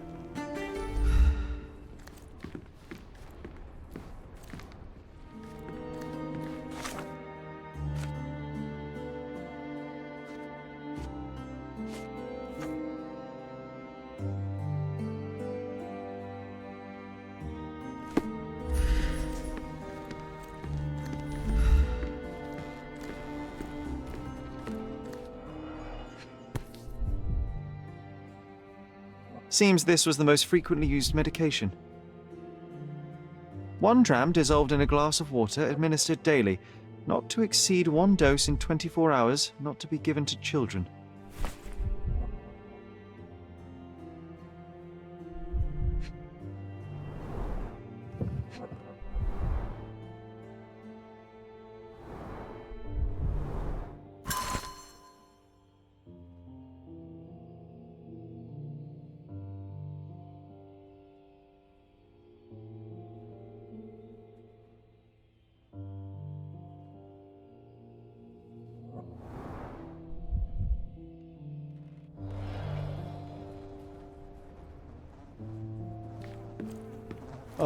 Seems this was the most frequently used medication. 1 dram dissolved in a glass of water, administered daily. Not to exceed 1 dose in 24 hours, not to be given to children.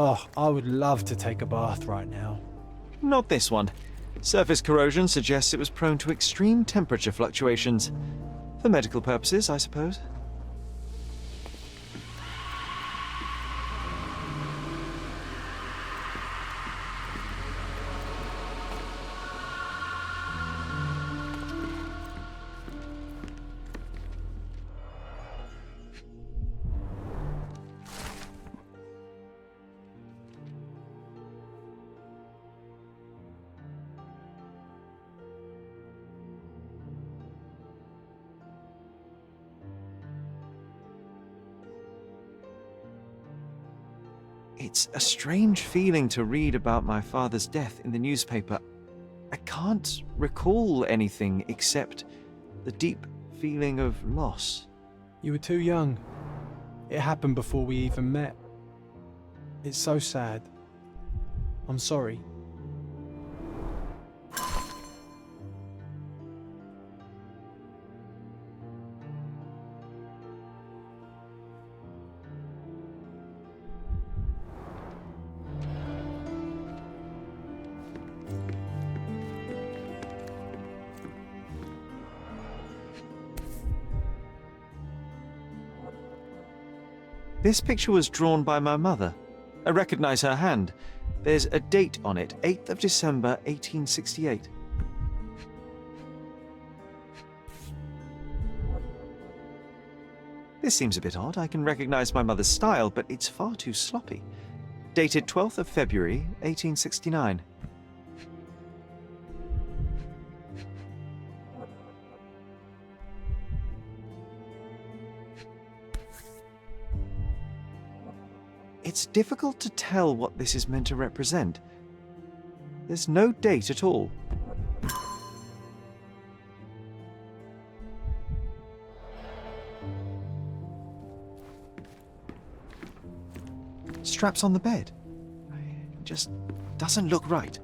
Oh, I would love to take a bath right now. Not this one. Surface corrosion suggests it was prone to extreme temperature fluctuations. For medical purposes, I suppose. It's a strange feeling to read about my father's death in the newspaper. I can't recall anything except the deep feeling of loss. You were too young. It happened before we even met. It's so sad. I'm sorry. This picture was drawn by my mother. I recognize her hand. There's a date on it, 8th of December, 1868. This seems a bit odd. I can recognize my mother's style, but it's far too sloppy. Dated 12th of February, 1869. It's difficult to tell what this is meant to represent. There's no date at all. Straps on the bed. It just doesn't look right.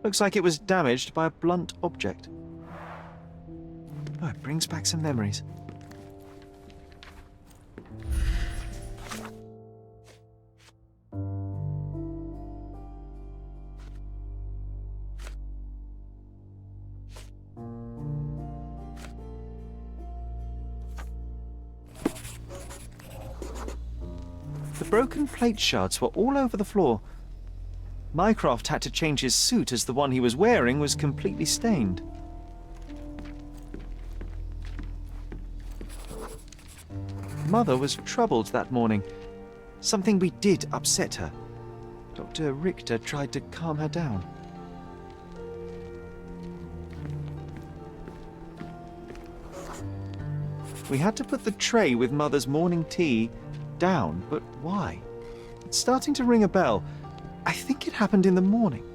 Looks like it was damaged by a blunt object. Oh, it brings back some memories. The broken plate shards were all over the floor. Mycroft had to change his suit as the one he was wearing was completely stained. Mother was troubled that morning. Something we did upset her. Dr. Richter tried to calm her down. We had to put the tray with Mother's morning tea down, but why? It's starting to ring a bell. I think it happened in the morning.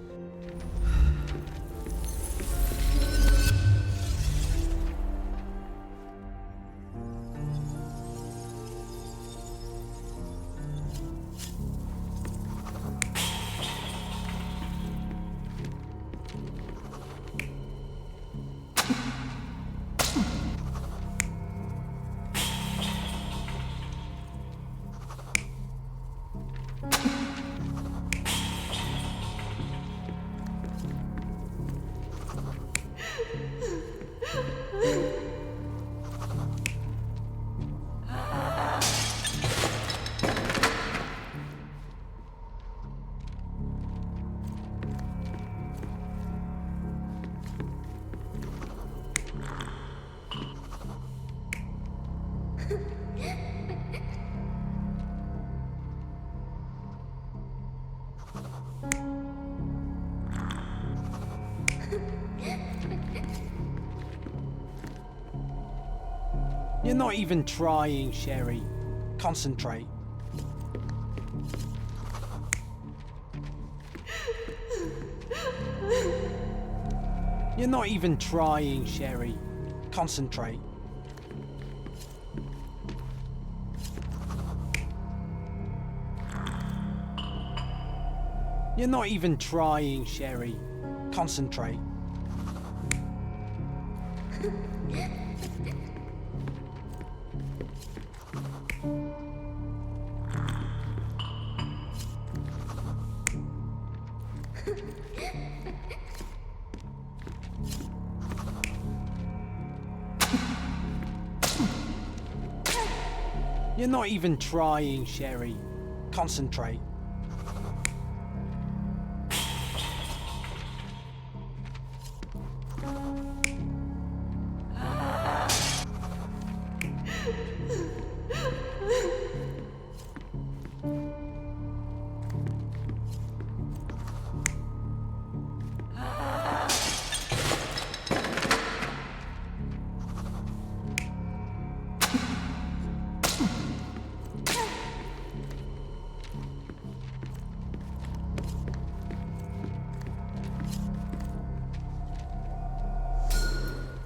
You're not even trying, Sherry. Concentrate. You're not even trying, Sherry. Concentrate. You're not even trying, Sherry. Concentrate. You're not even trying, Sherry. Concentrate.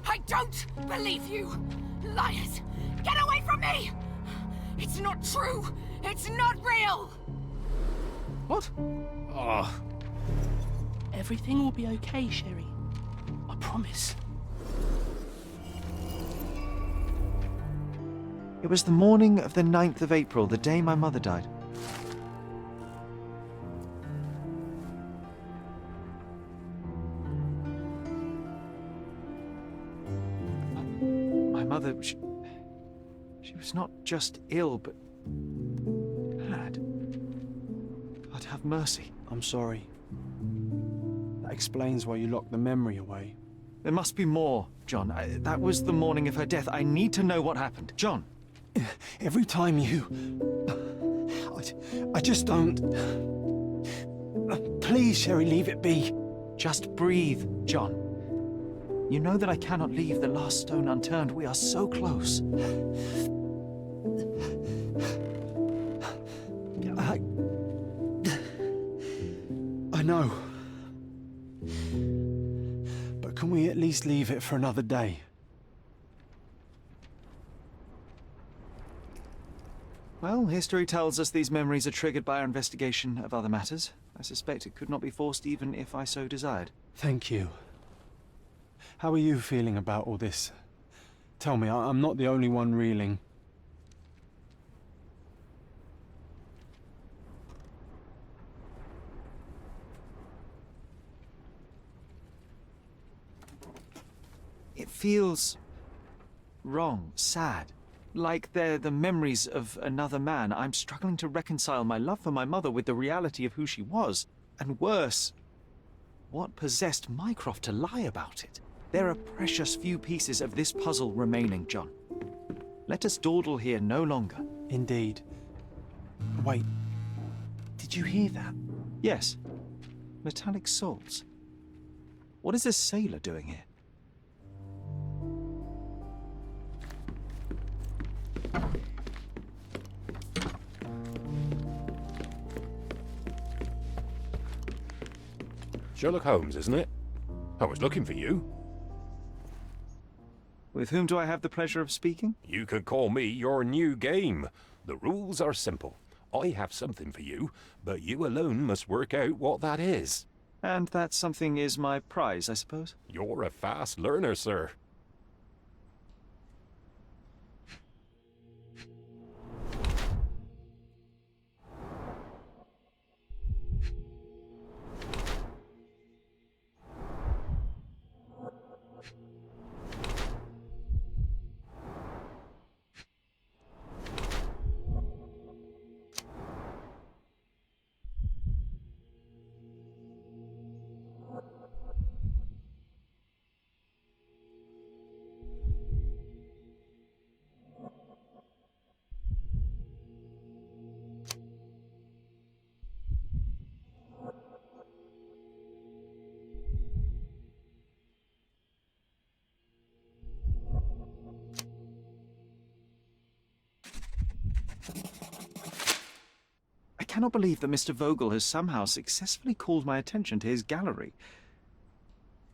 I don't believe you! Liars! Get away from me! It's not true! It's not real! What? Oh, Everything will be okay, Sherry. I promise. It was the morning of the 9th of April, the day my mother died. My mother, she was not just ill, but had. God have mercy. I'm sorry. That explains why you locked the memory away. There must be more, John. That was the morning of her death. I need to know what happened. John! Every time you... I just don't... Please, Sherry, leave it be. Just breathe, John. You know that I cannot leave the last stone unturned. We are so close. I know. But can we at least leave it for another day? Well, history tells us these memories are triggered by our investigation of other matters. I suspect it could not be forced even if I so desired. Thank you. How are you feeling about all this? Tell me, I'm not the only one reeling. It feels wrong, sad. Like they're the memories of another man. I'm struggling to reconcile my love for my mother with the reality of who she was. And worse, what possessed Mycroft to lie about it? There are precious few pieces of this puzzle remaining, John. Let us dawdle here no longer. Indeed. Wait, did you hear that? Yes. Metallic salts. What is this sailor doing here? Sherlock Holmes, isn't it? I was looking for you. With whom do I have the pleasure of speaking? You could call me your new game. The rules are simple. I have something for you, but you alone must work out what that is. And that something is my prize, I suppose? You're a fast learner, sir. cannot believe that Mr. Vogel has somehow successfully called my attention to his gallery.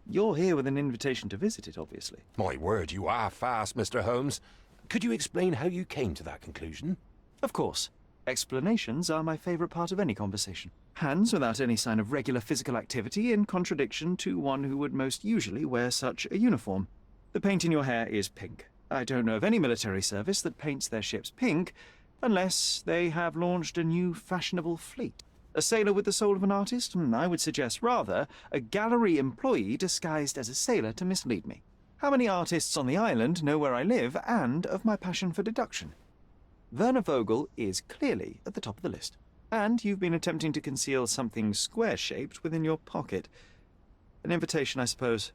You're here with an invitation to visit it, obviously. My word, you are fast, Mr. Holmes. Could you explain how you came to that conclusion? Of course. Explanations are my favourite part of any conversation. Hands without any sign of regular physical activity, in contradiction to one who would most usually wear such a uniform. The paint in your hair is pink. I don't know of any military service that paints their ships pink, unless they have launched a new fashionable fleet. A sailor with the soul of an artist? I would suggest rather a gallery employee disguised as a sailor to mislead me. How many artists on the island know where I live and of my passion for deduction? Werner Vogel is clearly at the top of the list. And you've been attempting to conceal something square-shaped within your pocket. An invitation, I suppose.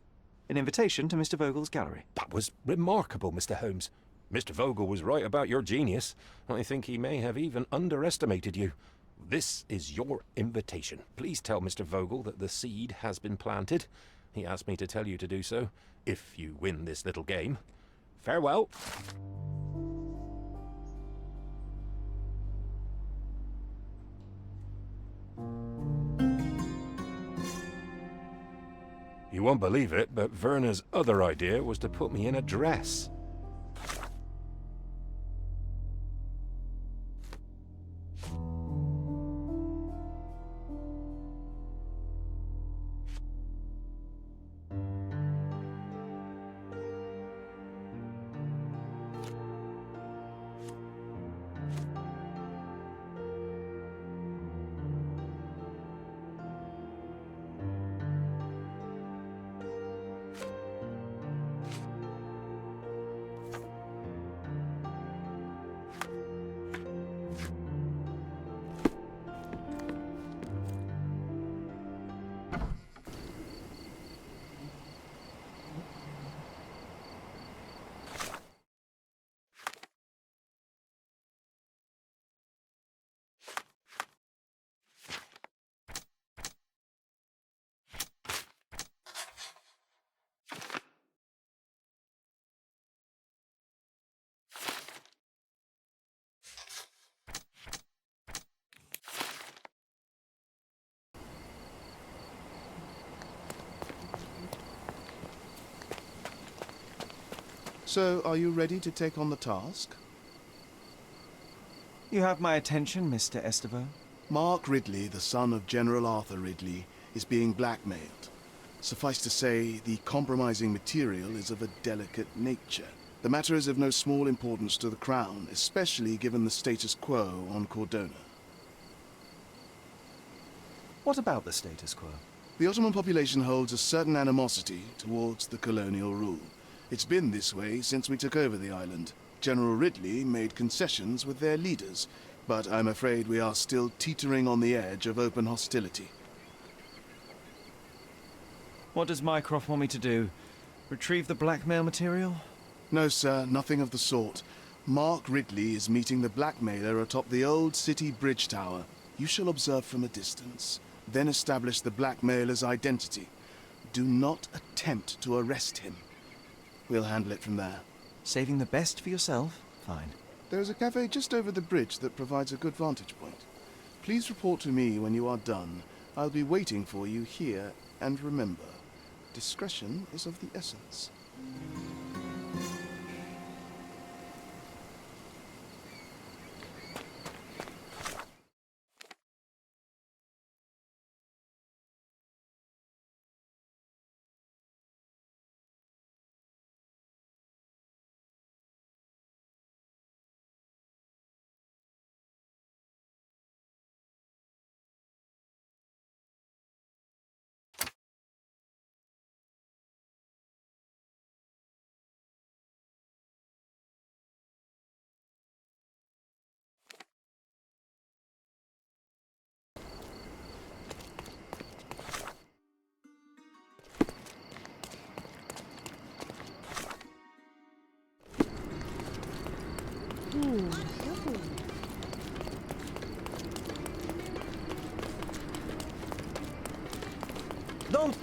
An invitation to Mr. Vogel's gallery. That was remarkable, Mr. Holmes. Mr. Vogel was right about your genius. I think he may have even underestimated you. This is your invitation. Please tell Mr. Vogel that the seed has been planted. He asked me to tell you to do so, if you win this little game. Farewell. You won't believe it, but Werner's other idea was to put me in a dress. So, are you ready to take on the task? You have my attention, Mr. Estevo. Mark Ridley, the son of General Arthur Ridley, is being blackmailed. Suffice to say, the compromising material is of a delicate nature. The matter is of no small importance to the Crown, especially given the status quo on Cordona. What about the status quo? The Ottoman population holds a certain animosity towards the colonial rule. It's been this way since we took over the island. General Ridley made concessions with their leaders, but I'm afraid we are still teetering on the edge of open hostility. What does Mycroft want me to do? Retrieve the blackmail material? No, sir, nothing of the sort. Mark Ridley is meeting the blackmailer atop the old city bridge tower. You shall observe from a distance, then establish the blackmailer's identity. Do not attempt to arrest him. We'll handle it from there. Saving the best for yourself? Fine. There is a cafe just over the bridge that provides a good vantage point. Please report to me when you are done. I'll be waiting for you here, and remember, discretion is of the essence.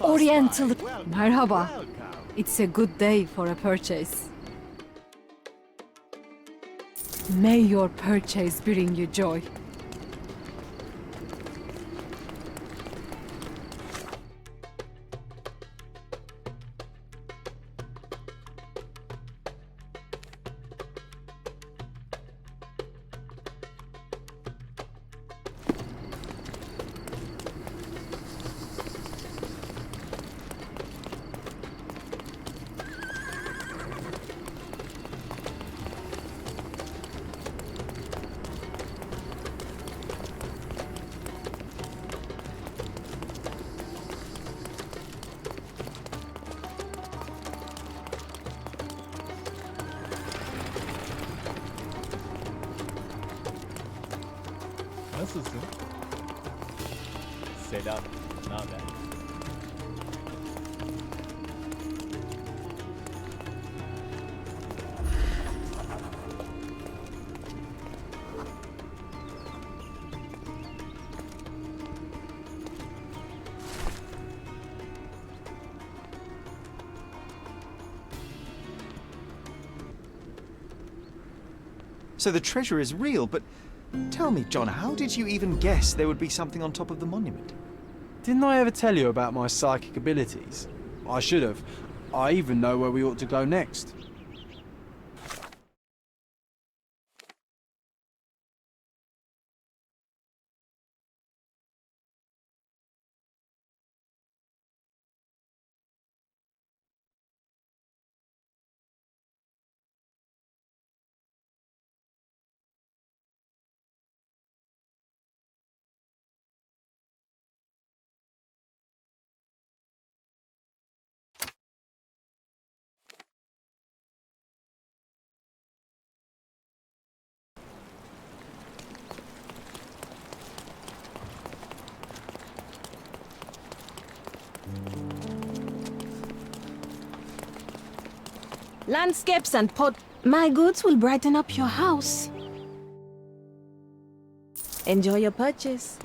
Oriental. Merhaba. It's a good day for a purchase. May your purchase bring you joy. Nasılsın? Selam. Ne haber? So the treasure is real, but tell me, John, how did you even guess there would be something on top of the monument? Didn't I ever tell you about my psychic abilities? I should have. I even know where we ought to go next. Landscapes and pot. My goods will brighten up your house. Enjoy your purchase.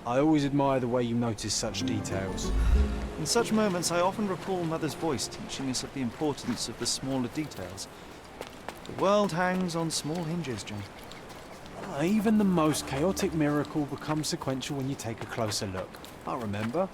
I always admire the way you notice such details. In such moments, I often recall Mother's voice teaching us of the importance of the smaller details. The world hangs on small hinges, John. Even the most chaotic miracle becomes sequential when you take a closer look. I remember.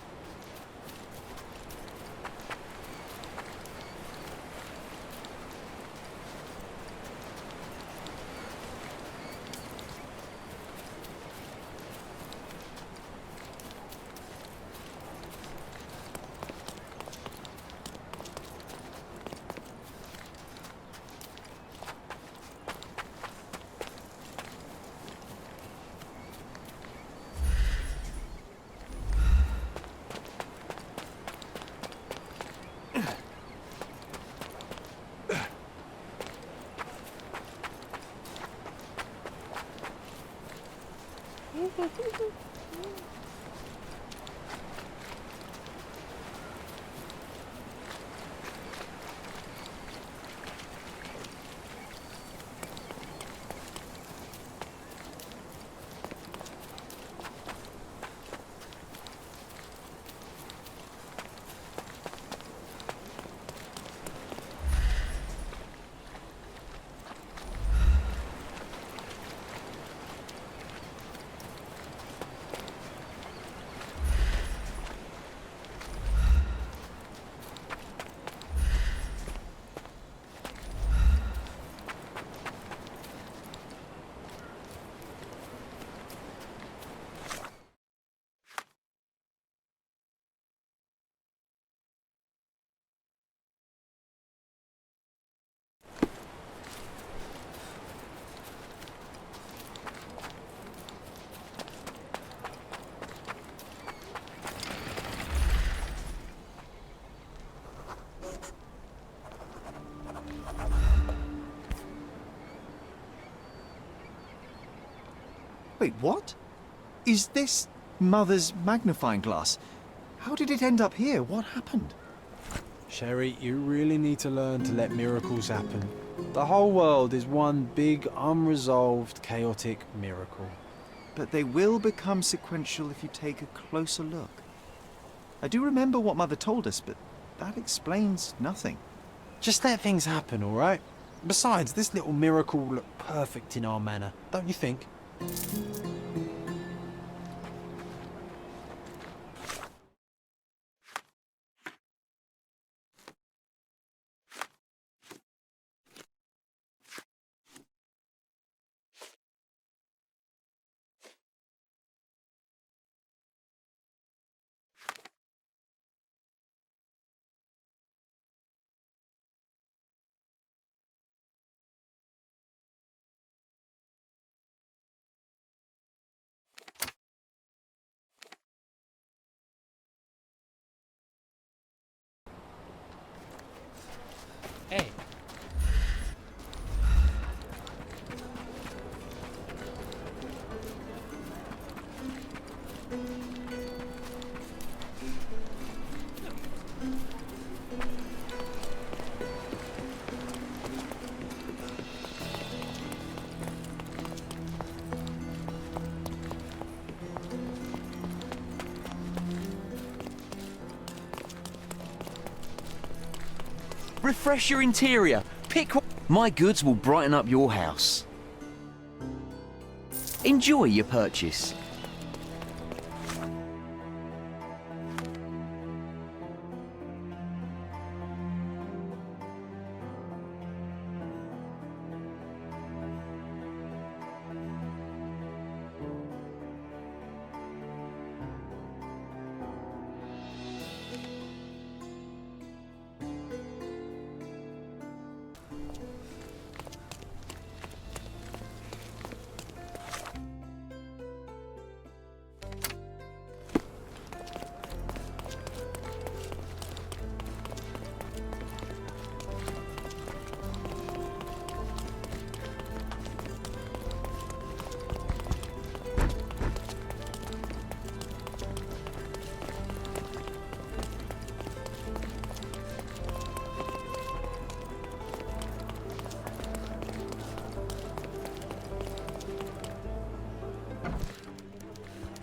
Wait, what? Is this Mother's magnifying glass? How did it end up here? What happened? Sherry, you really need to learn to let miracles happen. The whole world is one big, unresolved, chaotic miracle. But they will become sequential if you take a closer look. I do remember what Mother told us, but that explains nothing. Just let things happen, all right? Besides, this little miracle will look perfect in our manor, don't you think? Hey. Refresh your interior. Pick. My goods will brighten up your house. Enjoy your purchase.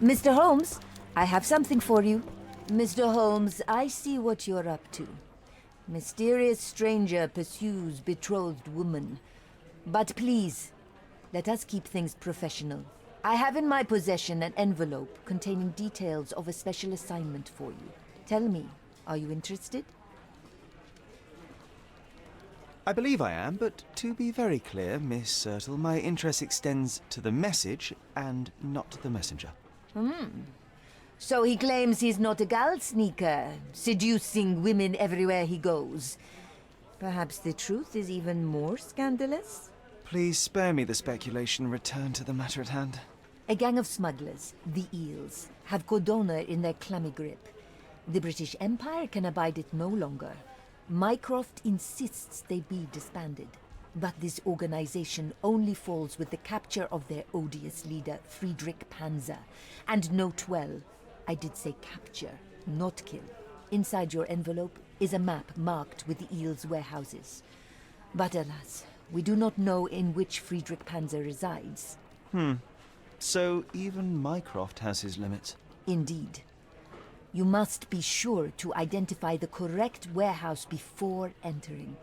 Mr. Holmes, I have something for you. Mr. Holmes, I see what you're up to. Mysterious stranger pursues betrothed woman. But please, let us keep things professional. I have in my possession an envelope containing details of a special assignment for you. Tell me, are you interested? I believe I am, but to be very clear, Miss Sertle, my interest extends to the message and not the messenger. So he claims he's not a gal sneaker, seducing women everywhere he goes. Perhaps the truth is even more scandalous? Please spare me the speculation. Return to the matter at hand. A gang of smugglers, the Eels, have Godona in their clammy grip. The British Empire can abide it no longer. Mycroft insists they be disbanded. But this organization only falls with the capture of their odious leader, Friedrich Panzer. And note well, I did say capture, not kill. Inside your envelope is a map marked with the Eel's warehouses. But alas, we do not know in which Friedrich Panzer resides. So even Mycroft has his limits. Indeed. You must be sure to identify the correct warehouse before entering.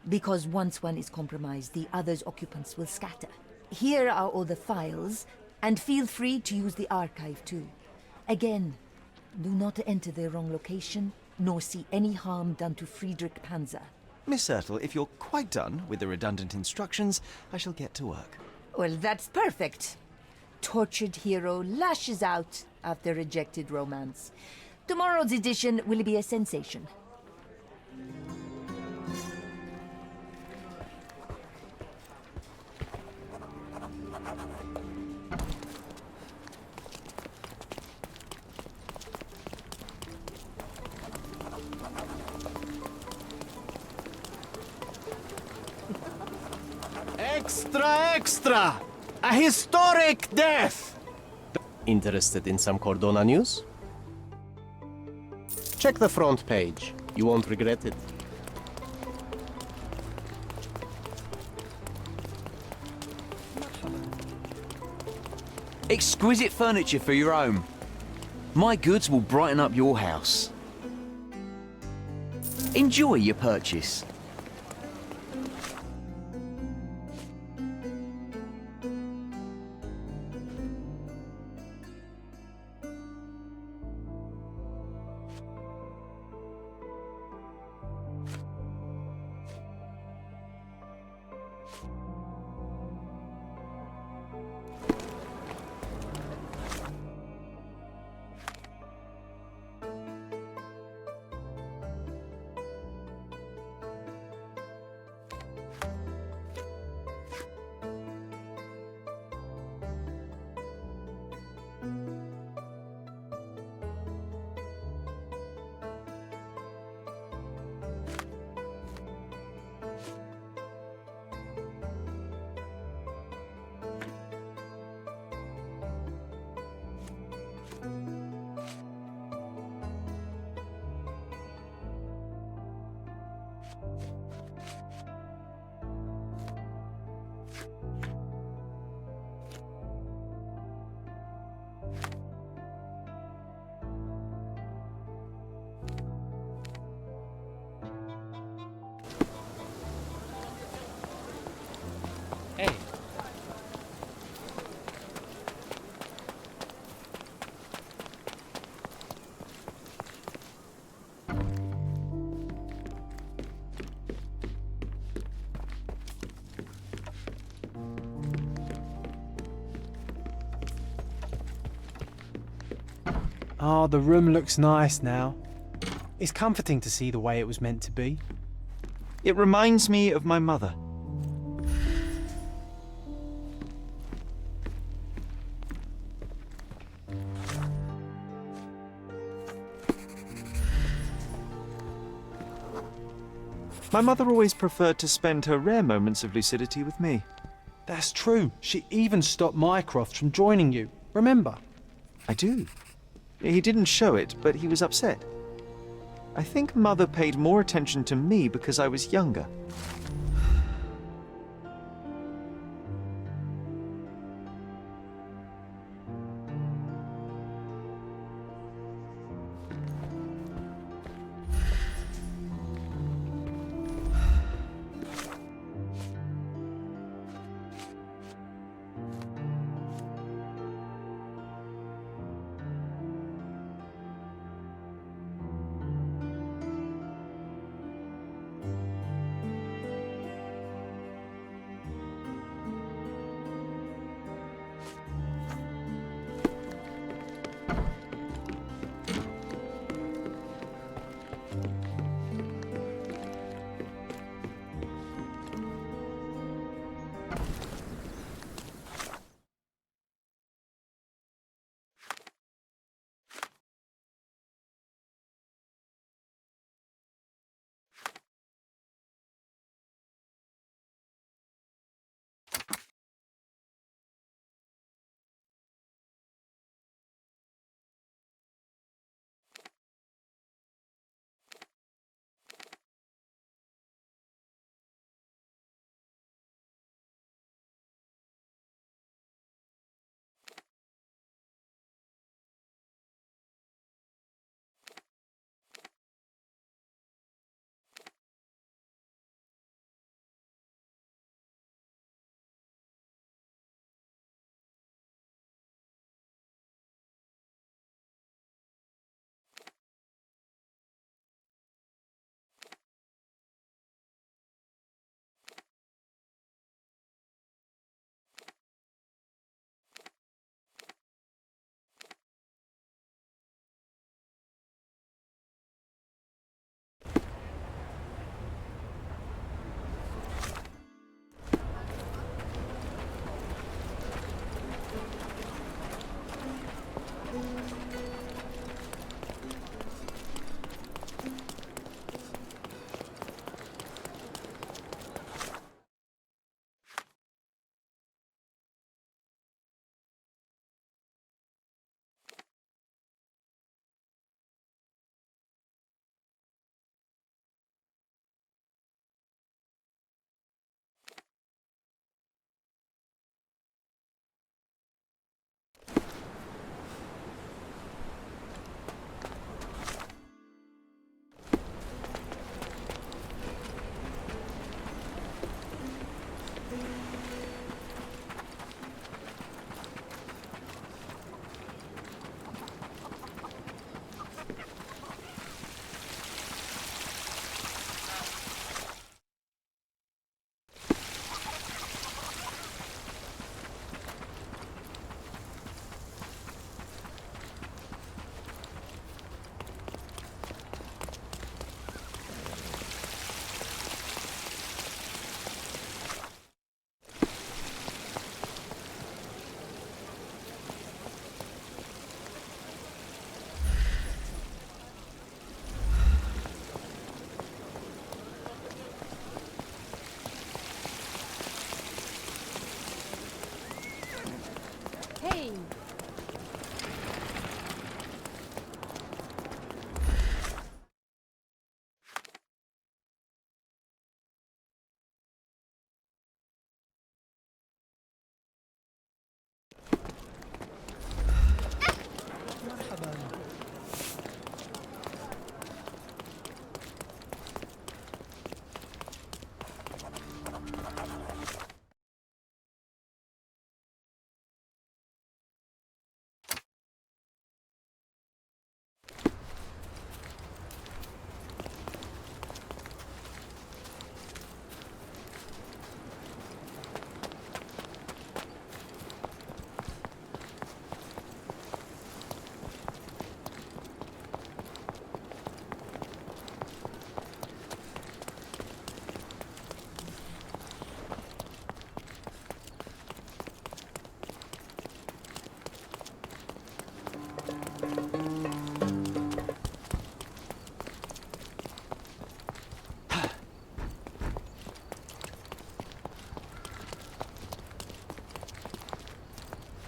Because once one is compromised, the other's occupants will scatter. Here are all the files, and feel free to use the archive too. Again, do not enter the wrong location, nor see any harm done to Friedrich Panzer. Miss Sertle, if you're quite done with the redundant instructions, I shall get to work. Well, that's perfect. Tortured hero lashes out after rejected romance. Tomorrow's edition will be a sensation. Extra, extra! A historic death! Interested in some Cordona news? Check the front page. You won't regret it. Exquisite furniture for your home. My goods will brighten up your house. Enjoy your purchase. Hey. Ah, the room looks nice now. It's comforting to see the way it was meant to be. It reminds me of my mother. My mother always preferred to spend her rare moments of lucidity with me. That's true. She even stopped Mycroft from joining you. Remember? I do. He didn't show it, but he was upset. I think Mother paid more attention to me because I was younger.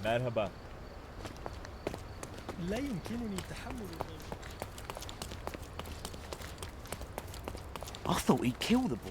مرحبا. لا يمكنني تحمل I thought he'd kill the boy.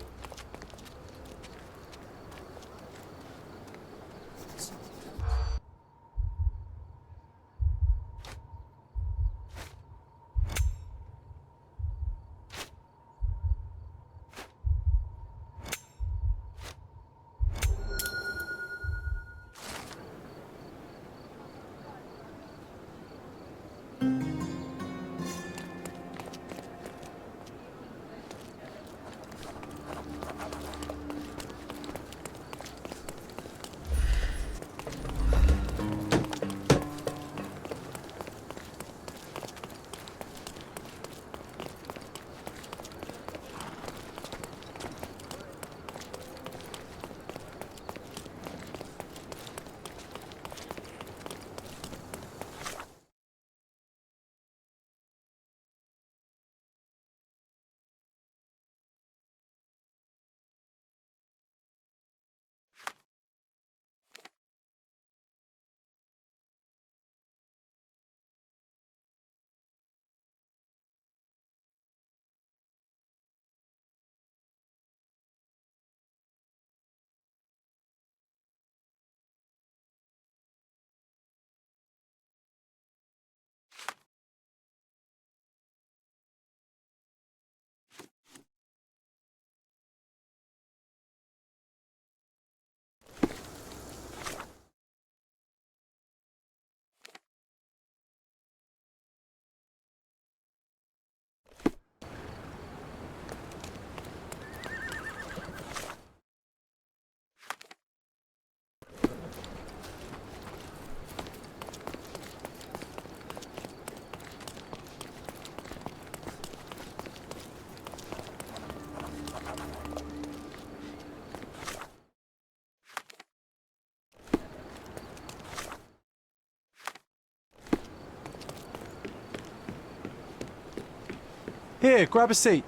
Here, grab a seat.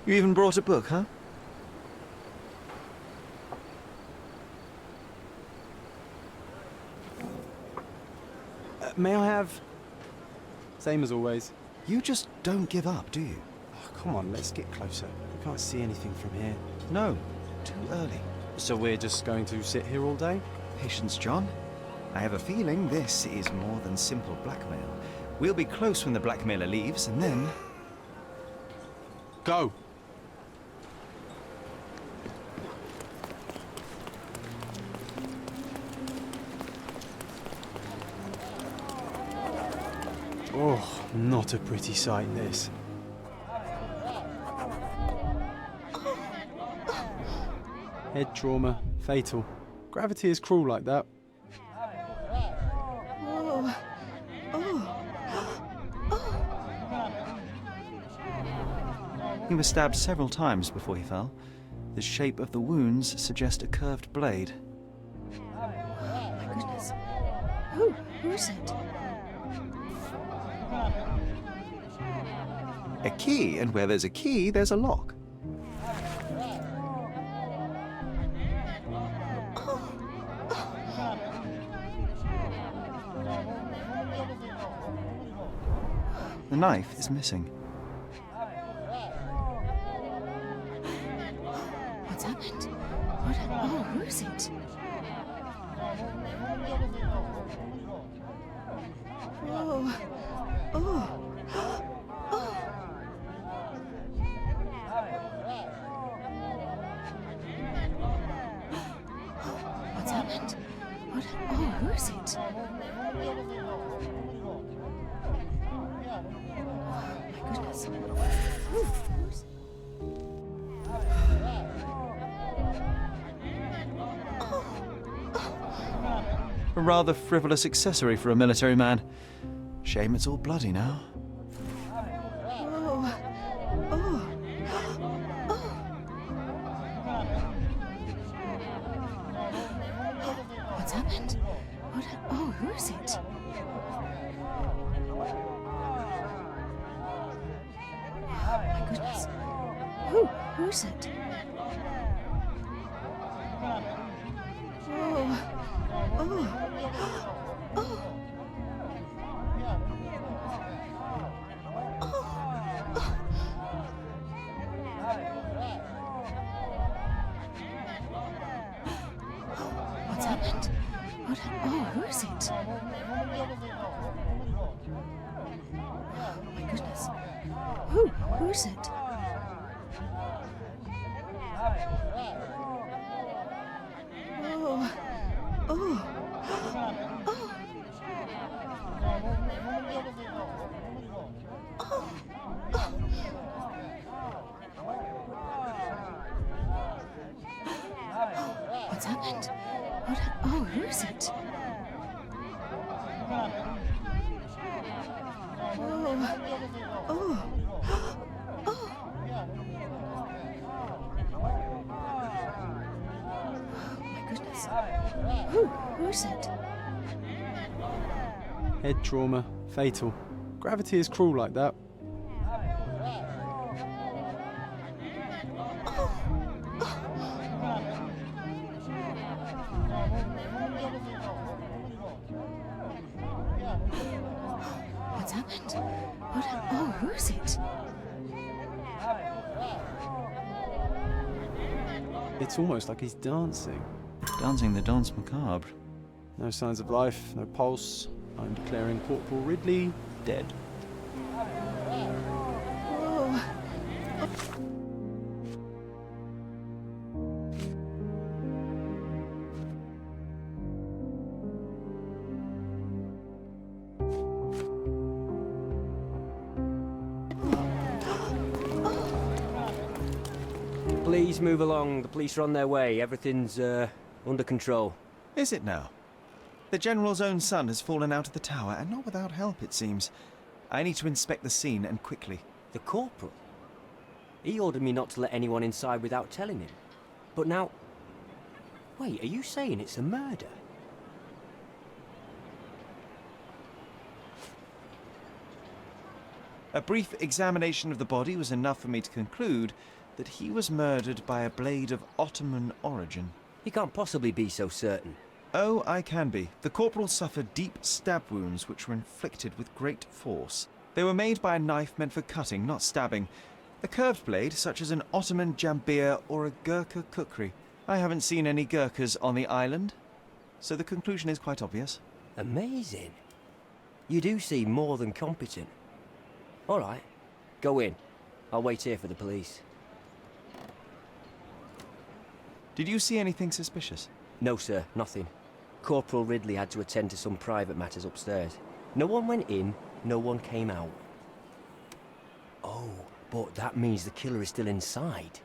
You even brought a book, huh? May I have... Same as always. You just don't give up, do you? Oh, come on, let's get closer. We can't see anything from here. No, too early. So we're just going to sit here all day? Patience, John. I have a feeling this is more than simple blackmail. We'll be close when the blackmailer leaves, and then... Go! Oh, not a pretty sight, this. Head trauma, fatal. Gravity is cruel like that. Oh. Oh. He was stabbed several times before he fell. The shape of the wounds suggest a curved blade. Oh, my goodness. Who's it? A key, and where there's a key, there's a lock. The knife is missing. What's happened? Who is it? What's happened? Who is it? My goodness. Who's... A rather frivolous accessory for a military man. Shame it's all bloody now. What's happened? Who is it? My goodness. Who's it? happened? What? Oh, who is it? Oh my goodness. Who is it? Oh. Oh. Oh. Oh. Oh. What's happened? What? Oh, who is it? Oh. Oh. Oh. My goodness. Who is it? Head trauma. Fatal. Gravity is cruel like that. What's happened? What? Oh, who is it? It's almost like he's dancing. Dancing the dance macabre. No signs of life, no pulse. I'm declaring Corporal Ridley dead. Oh. Please move along. The police are on their way. Everything's, under control. Is it now? The General's own son has fallen out of the tower, and not without help, it seems. I need to inspect the scene, and quickly. The corporal? He ordered me not to let anyone inside without telling him. But now... Wait, are you saying it's a murder? A brief examination of the body was enough for me to conclude that he was murdered by a blade of Ottoman origin. You can't possibly be so certain. Oh, I can be. The corporal suffered deep stab wounds which were inflicted with great force. They were made by a knife meant for cutting, not stabbing. A curved blade, such as an Ottoman jambir or a Gurkha kukri. I haven't seen any Gurkhas on the island, so the conclusion is quite obvious. Amazing. You do seem more than competent. All right, go in. I'll wait here for the police. Did you see anything suspicious? No, sir, nothing. Corporal Ridley had to attend to some private matters upstairs. No one went in, no one came out. Oh, but that means the killer is still inside.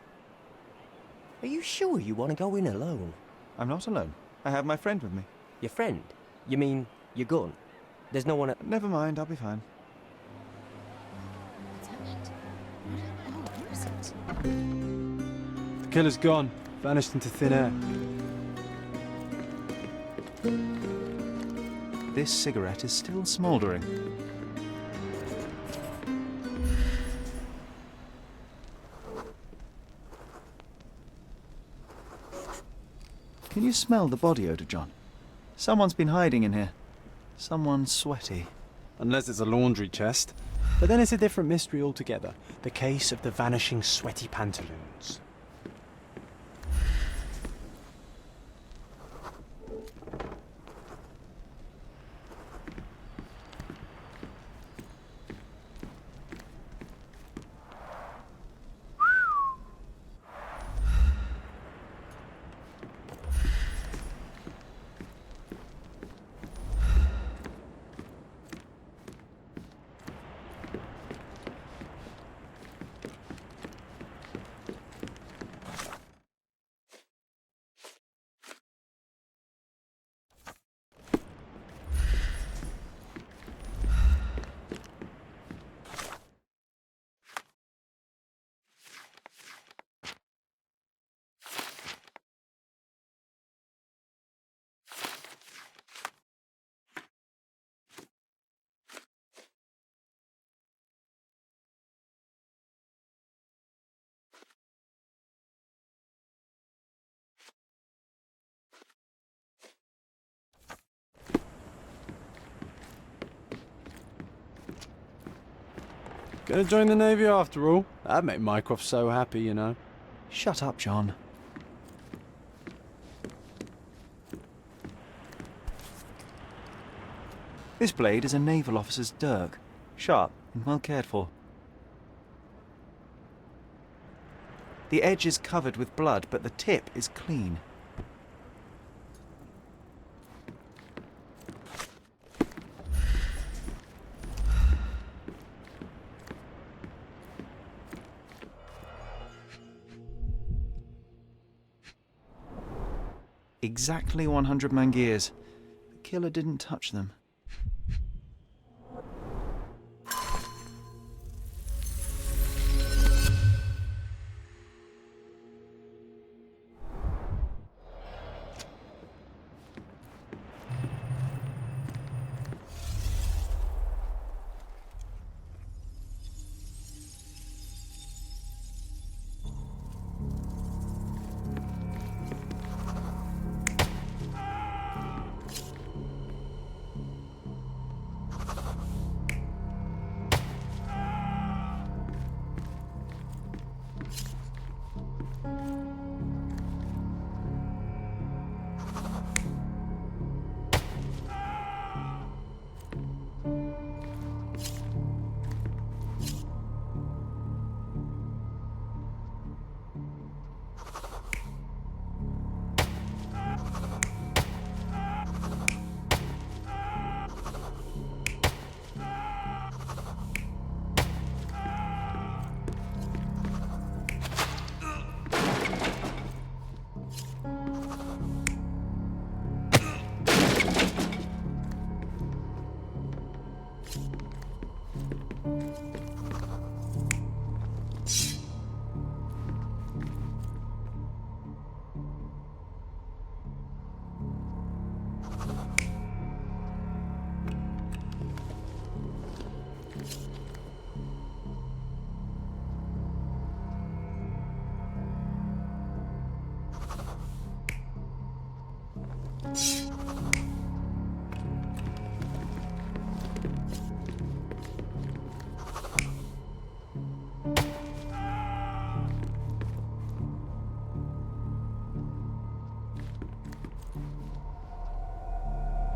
Are you sure you want to go in alone? I'm not alone. I have my friend with me. Your friend? You mean your gun? There's no one at... Never mind, I'll be fine. What's happened? What? Oh, who is it? The killer's gone. Vanished into thin air. This cigarette is still smouldering. Can you smell the body odor, John? Someone's been hiding in here. Someone sweaty. Unless it's a laundry chest. But then it's a different mystery altogether. The case of the vanishing sweaty pantaloons. Gonna join the Navy after all. That'd make Mycroft so happy, you know. Shut up, John. This blade is a naval officer's dirk, sharp and well cared for. The edge is covered with blood, but the tip is clean. Exactly 100 mangears. The killer didn't touch them.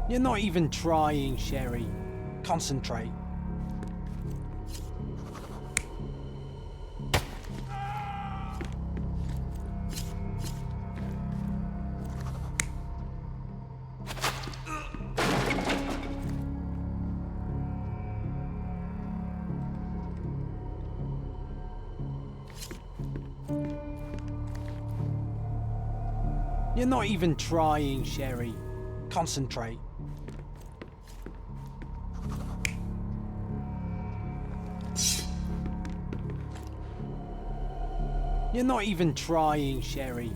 You're not even trying, Sherry. Concentrate. You're not even trying, Sherry. Concentrate. You're not even trying, Sherry.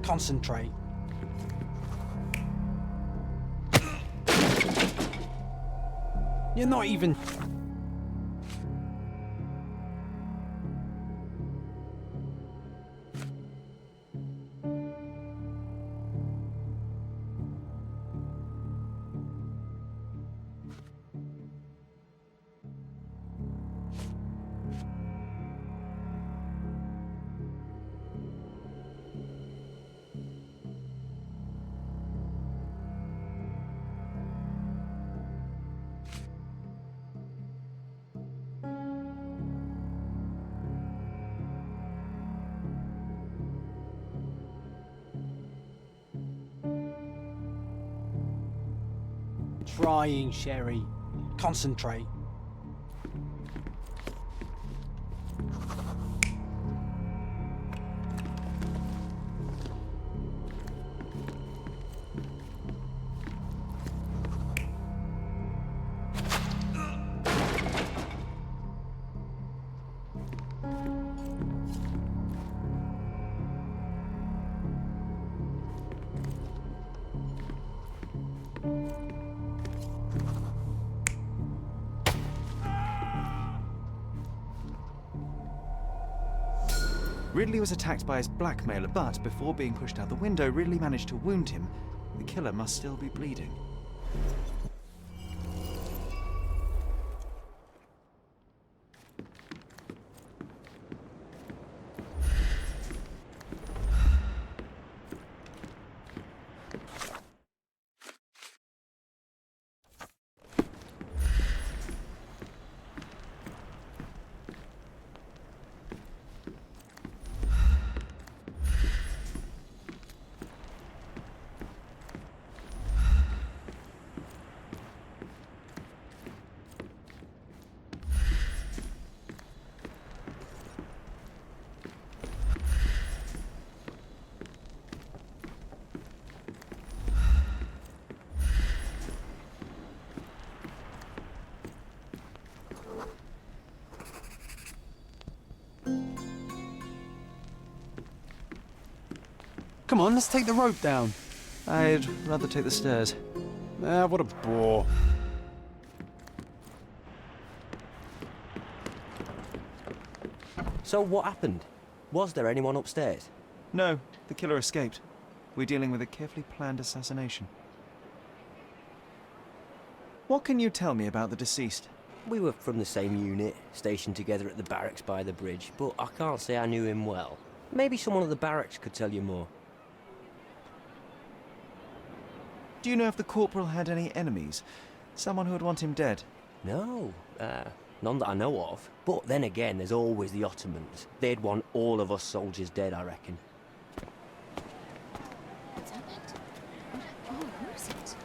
Concentrate. You're not even... Trying, Sherry. Concentrate. Ridley was attacked by his blackmailer, but before being pushed out the window, Ridley managed to wound him. The killer must still be bleeding. Come on, let's take the rope down. I'd rather take the stairs. Ah, what a bore. So what happened? Was there anyone upstairs? No, the killer escaped. We're dealing with a carefully planned assassination. What can you tell me about the deceased? We were from the same unit, stationed together at the barracks by the bridge, but I can't say I knew him well. Maybe someone at the barracks could tell you more. Do you know if the corporal had any enemies? Someone who would want him dead? No, none that I know of. But then again, there's always the Ottomans. They'd want all of us soldiers dead, I reckon. Where is it?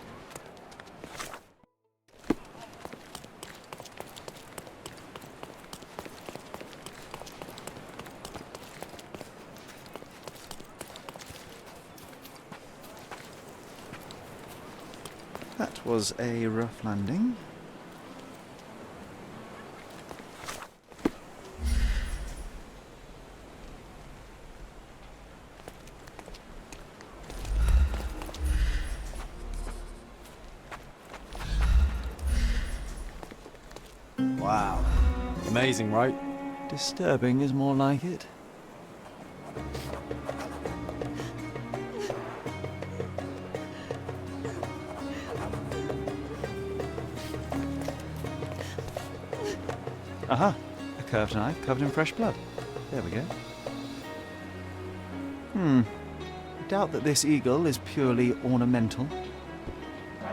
That was a rough landing. Wow. Amazing, right? Disturbing is more like it. Aha! A curved knife covered in fresh blood. There we go. I doubt that this eagle is purely ornamental.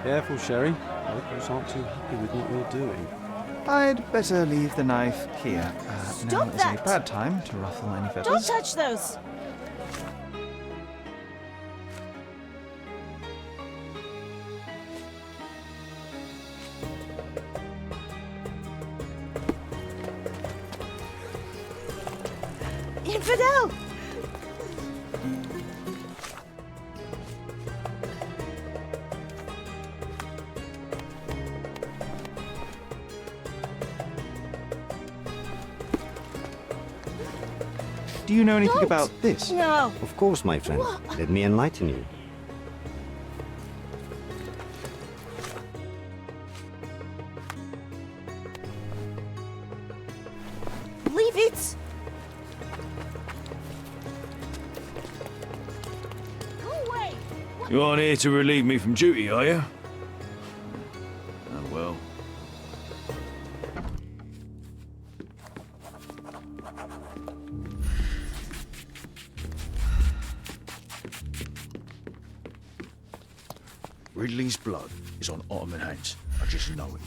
Careful, Sherry. Locals aren't too happy with what you're doing. I'd better leave the knife here. Stop now is that! a bad time to ruffle any feathers. Don't touch those! Infidel! Do you know anything Don't. about this? No. Of course, my friend. What? Let me enlighten you. Leave it! Go away! You aren't here to relieve me from duty, are you? Oh well. Ridley's blood is on Ottoman hands. I just know it.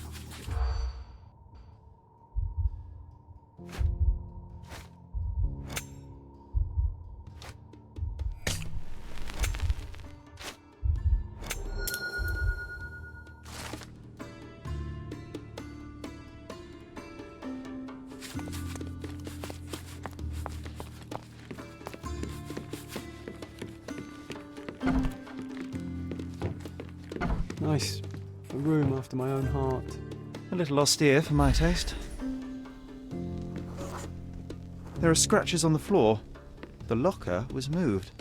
Nice. A room after my own heart. A little austere for my taste. There are scratches on the floor. The locker was moved.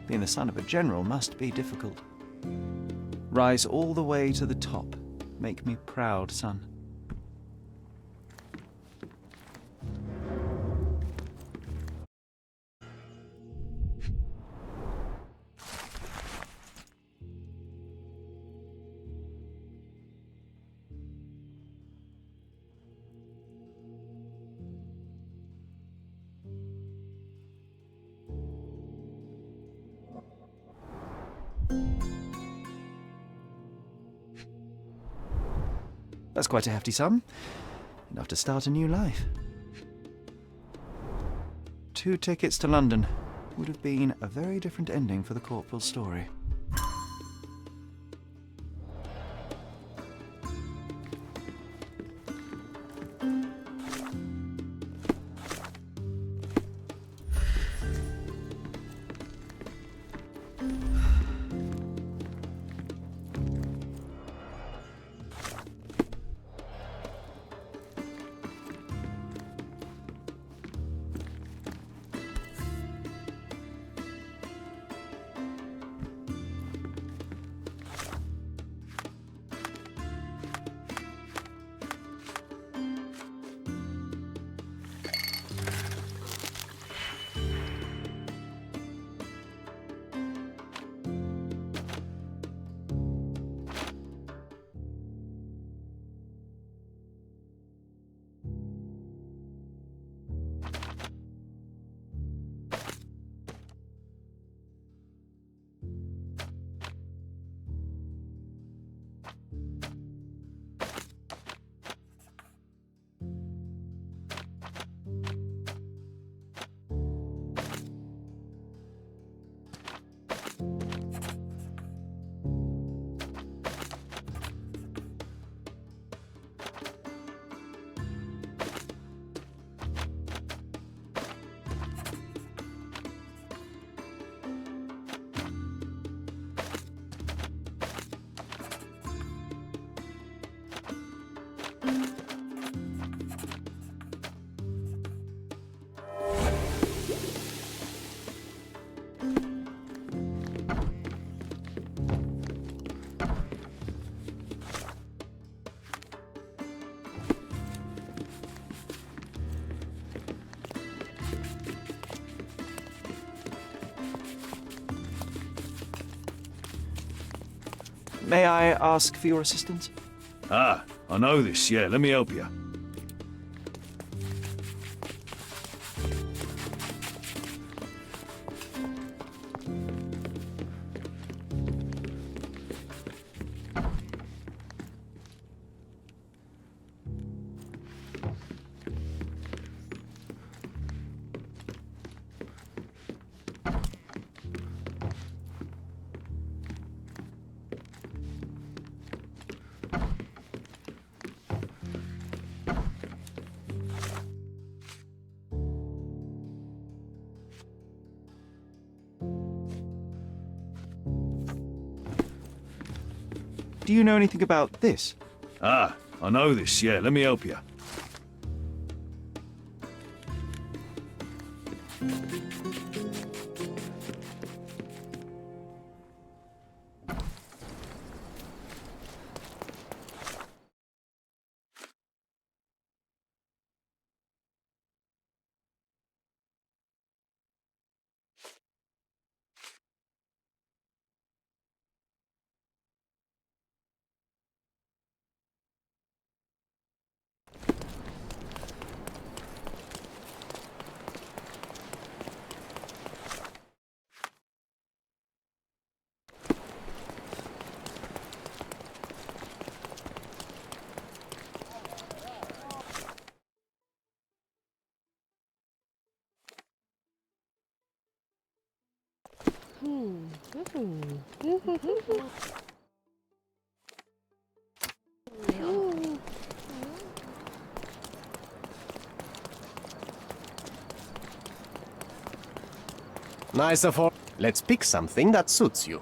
Being the son of a general must be difficult. Rise all the way to the top. Make me proud, son. That's quite a hefty sum. Enough to start a new life. 2 tickets to London. Would have been a very different ending for the corporal's story. May I ask for your assistance? Ah, I know this, yeah, let me help you. Do you know anything about this? Ah, I know this, yeah, let me help you. Nice of her. Let's pick something that suits you.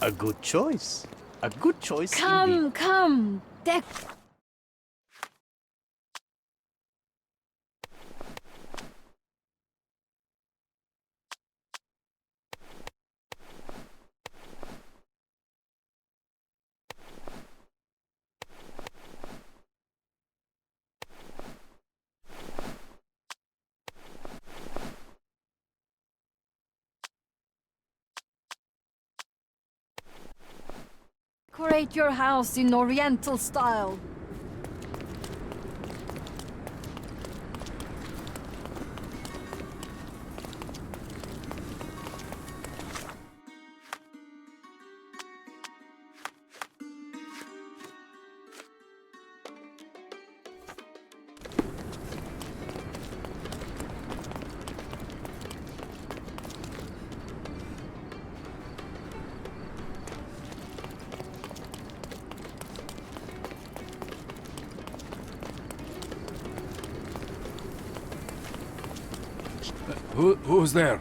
A good choice. A good choice indeed. Come. Decorate your house in Oriental style. Who's there?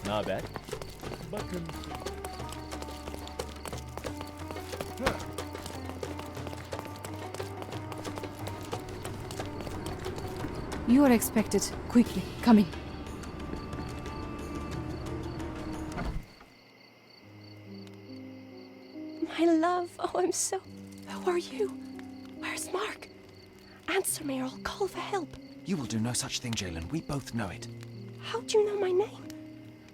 Not bad. You are expected. Quickly, come in. My love, oh, I'm so... Who are you? Where's Mark? Answer me or I'll call for help. You will do no such thing, Jalen. We both know it. How do you know my name?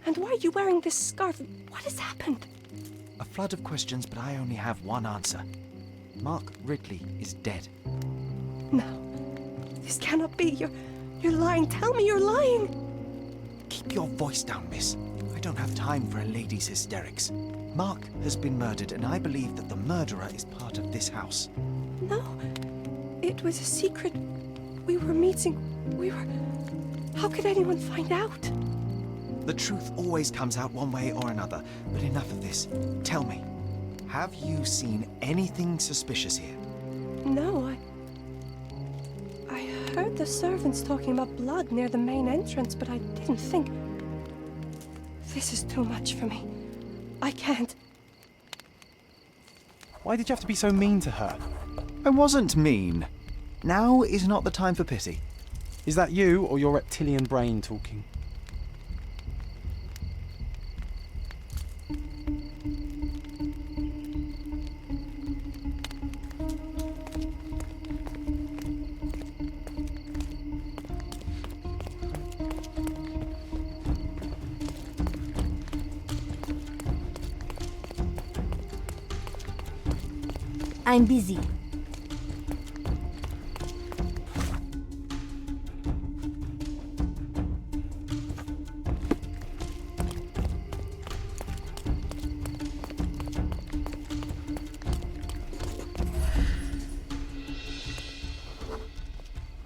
And why are you wearing this scarf? What has happened? A flood of questions, but I only have one answer. Mark Ridley is dead. No. This cannot be. You're lying. Tell me you're lying. Keep your voice down, miss. I don't have time for a lady's hysterics. Mark has been murdered, and I believe that the murderer is part of this house. No. It was a secret. We were meeting. We were... How could anyone find out? The truth always comes out one way or another, but enough of this. Tell me, have you seen anything suspicious here? No, I heard the servants talking about blood near the main entrance, but I didn't think... This is too much for me. I can't. Why did you have to be so mean to her? I wasn't mean. Now is not the time for pity. Is that you or your reptilian brain talking? I'm busy.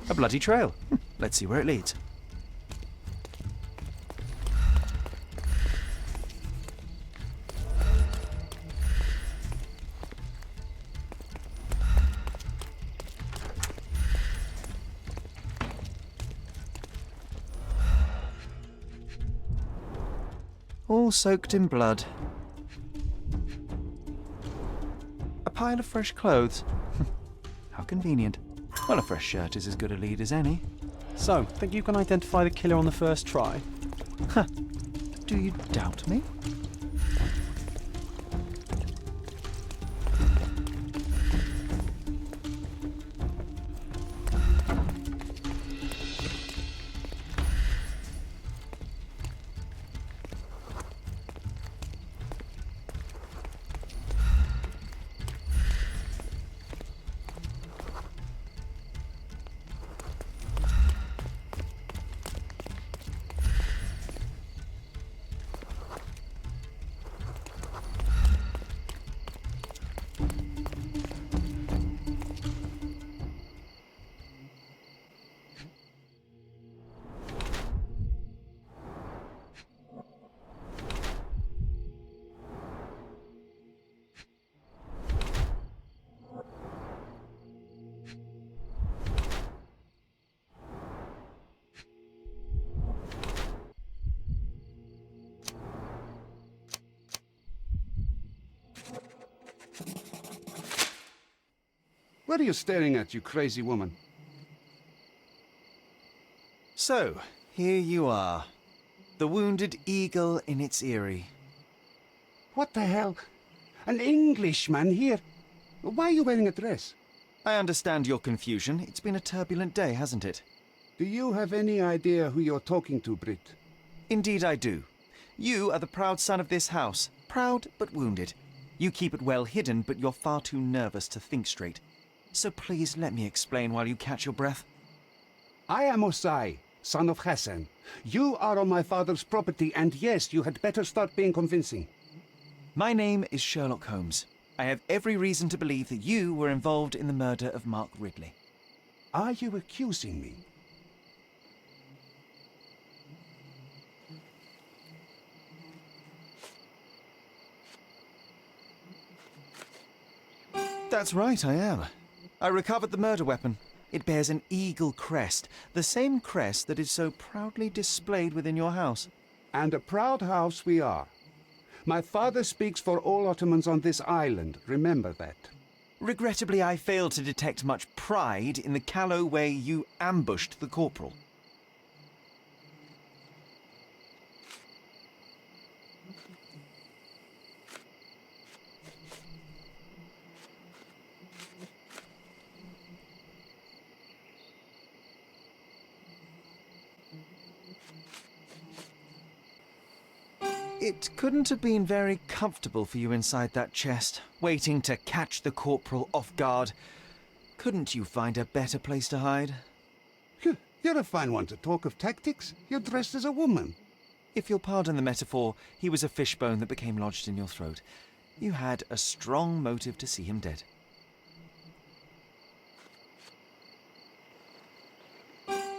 A bloody trail. Let's see where it leads. All soaked in blood. A pile of fresh clothes. How convenient. Well, a fresh shirt is as good a lead as any. So, think you can identify the killer on the first try? Huh. Do you doubt me? What are you staring at, you crazy woman? So, here you are. The wounded eagle in its eyrie. What the hell? An Englishman here? Why are you wearing a dress? I understand your confusion. It's been a turbulent day, hasn't it? Do you have any idea who you're talking to, Brit? Indeed I do. You are the proud son of this house. Proud, but wounded. You keep it well hidden, but you're far too nervous to think straight. So please let me explain while you catch your breath. I am Osai, son of Hassan. You are on my father's property, and yes, you had better start being convincing. My name is Sherlock Holmes. I have every reason to believe that you were involved in the murder of Mark Ridley. Are you accusing me? That's right, I am. I recovered the murder weapon. It bears an eagle crest, the same crest that is so proudly displayed within your house. And a proud house we are. My father speaks for all Ottomans on this island, remember that. Regrettably, I failed to detect much pride in the callow way you ambushed the corporal. It couldn't have been very comfortable for you inside that chest, waiting to catch the corporal off guard. Couldn't you find a better place to hide? You're a fine one to talk of tactics. You're dressed as a woman. If you'll pardon the metaphor, he was a fishbone that became lodged in your throat. You had a strong motive to see him dead.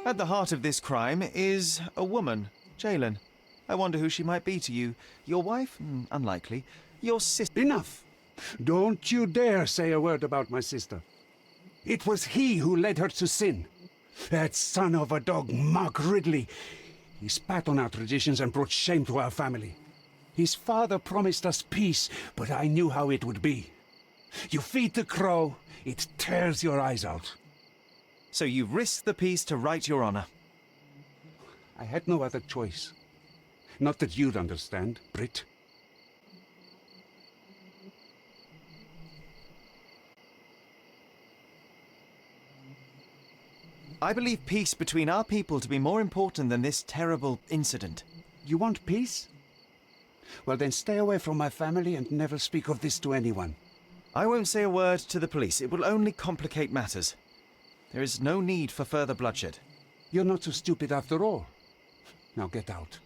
At the heart of this crime is a woman, Jalen. I wonder who she might be to you. Your wife? Unlikely. Your sister? Enough! Don't you dare say a word about my sister. It was he who led her to sin. That son of a dog, Mark Ridley. He spat on our traditions and brought shame to our family. His father promised us peace, but I knew how it would be. You feed the crow, it tears your eyes out. So you risked the peace to right your honor? I had no other choice. Not that you'd understand, Brit. I believe peace between our people to be more important than this terrible incident. You want peace? Well, then stay away from my family and never speak of this to anyone. I won't say a word to the police. It will only complicate matters. There is no need for further bloodshed. You're not so stupid after all. Now get out.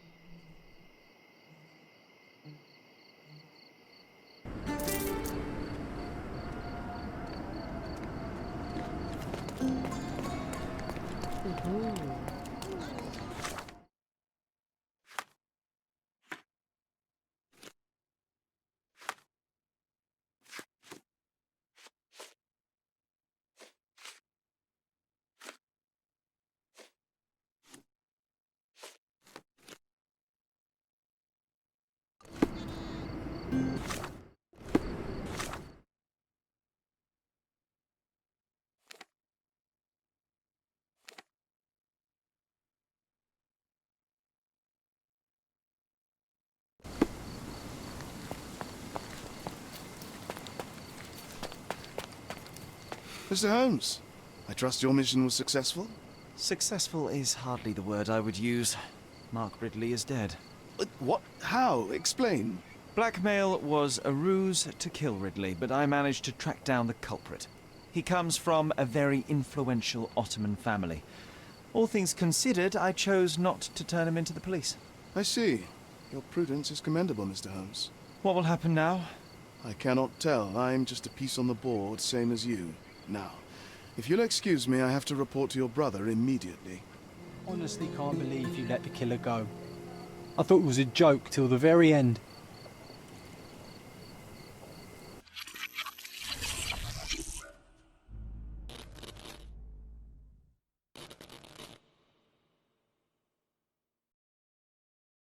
Mr. Holmes, I trust your mission was successful? Successful is hardly the word I would use. Mark Ridley is dead. What? How? Explain. Blackmail was a ruse to kill Ridley, but I managed to track down the culprit. He comes from a very influential Ottoman family. All things considered, I chose not to turn him into the police. I see. Your prudence is commendable, Mr. Holmes. What will happen now? I cannot tell. I'm just a piece on the board, same as you. Now, if you'll excuse me, I have to report to your brother immediately. Honestly can't believe you let the killer go. I thought it was a joke till the very end.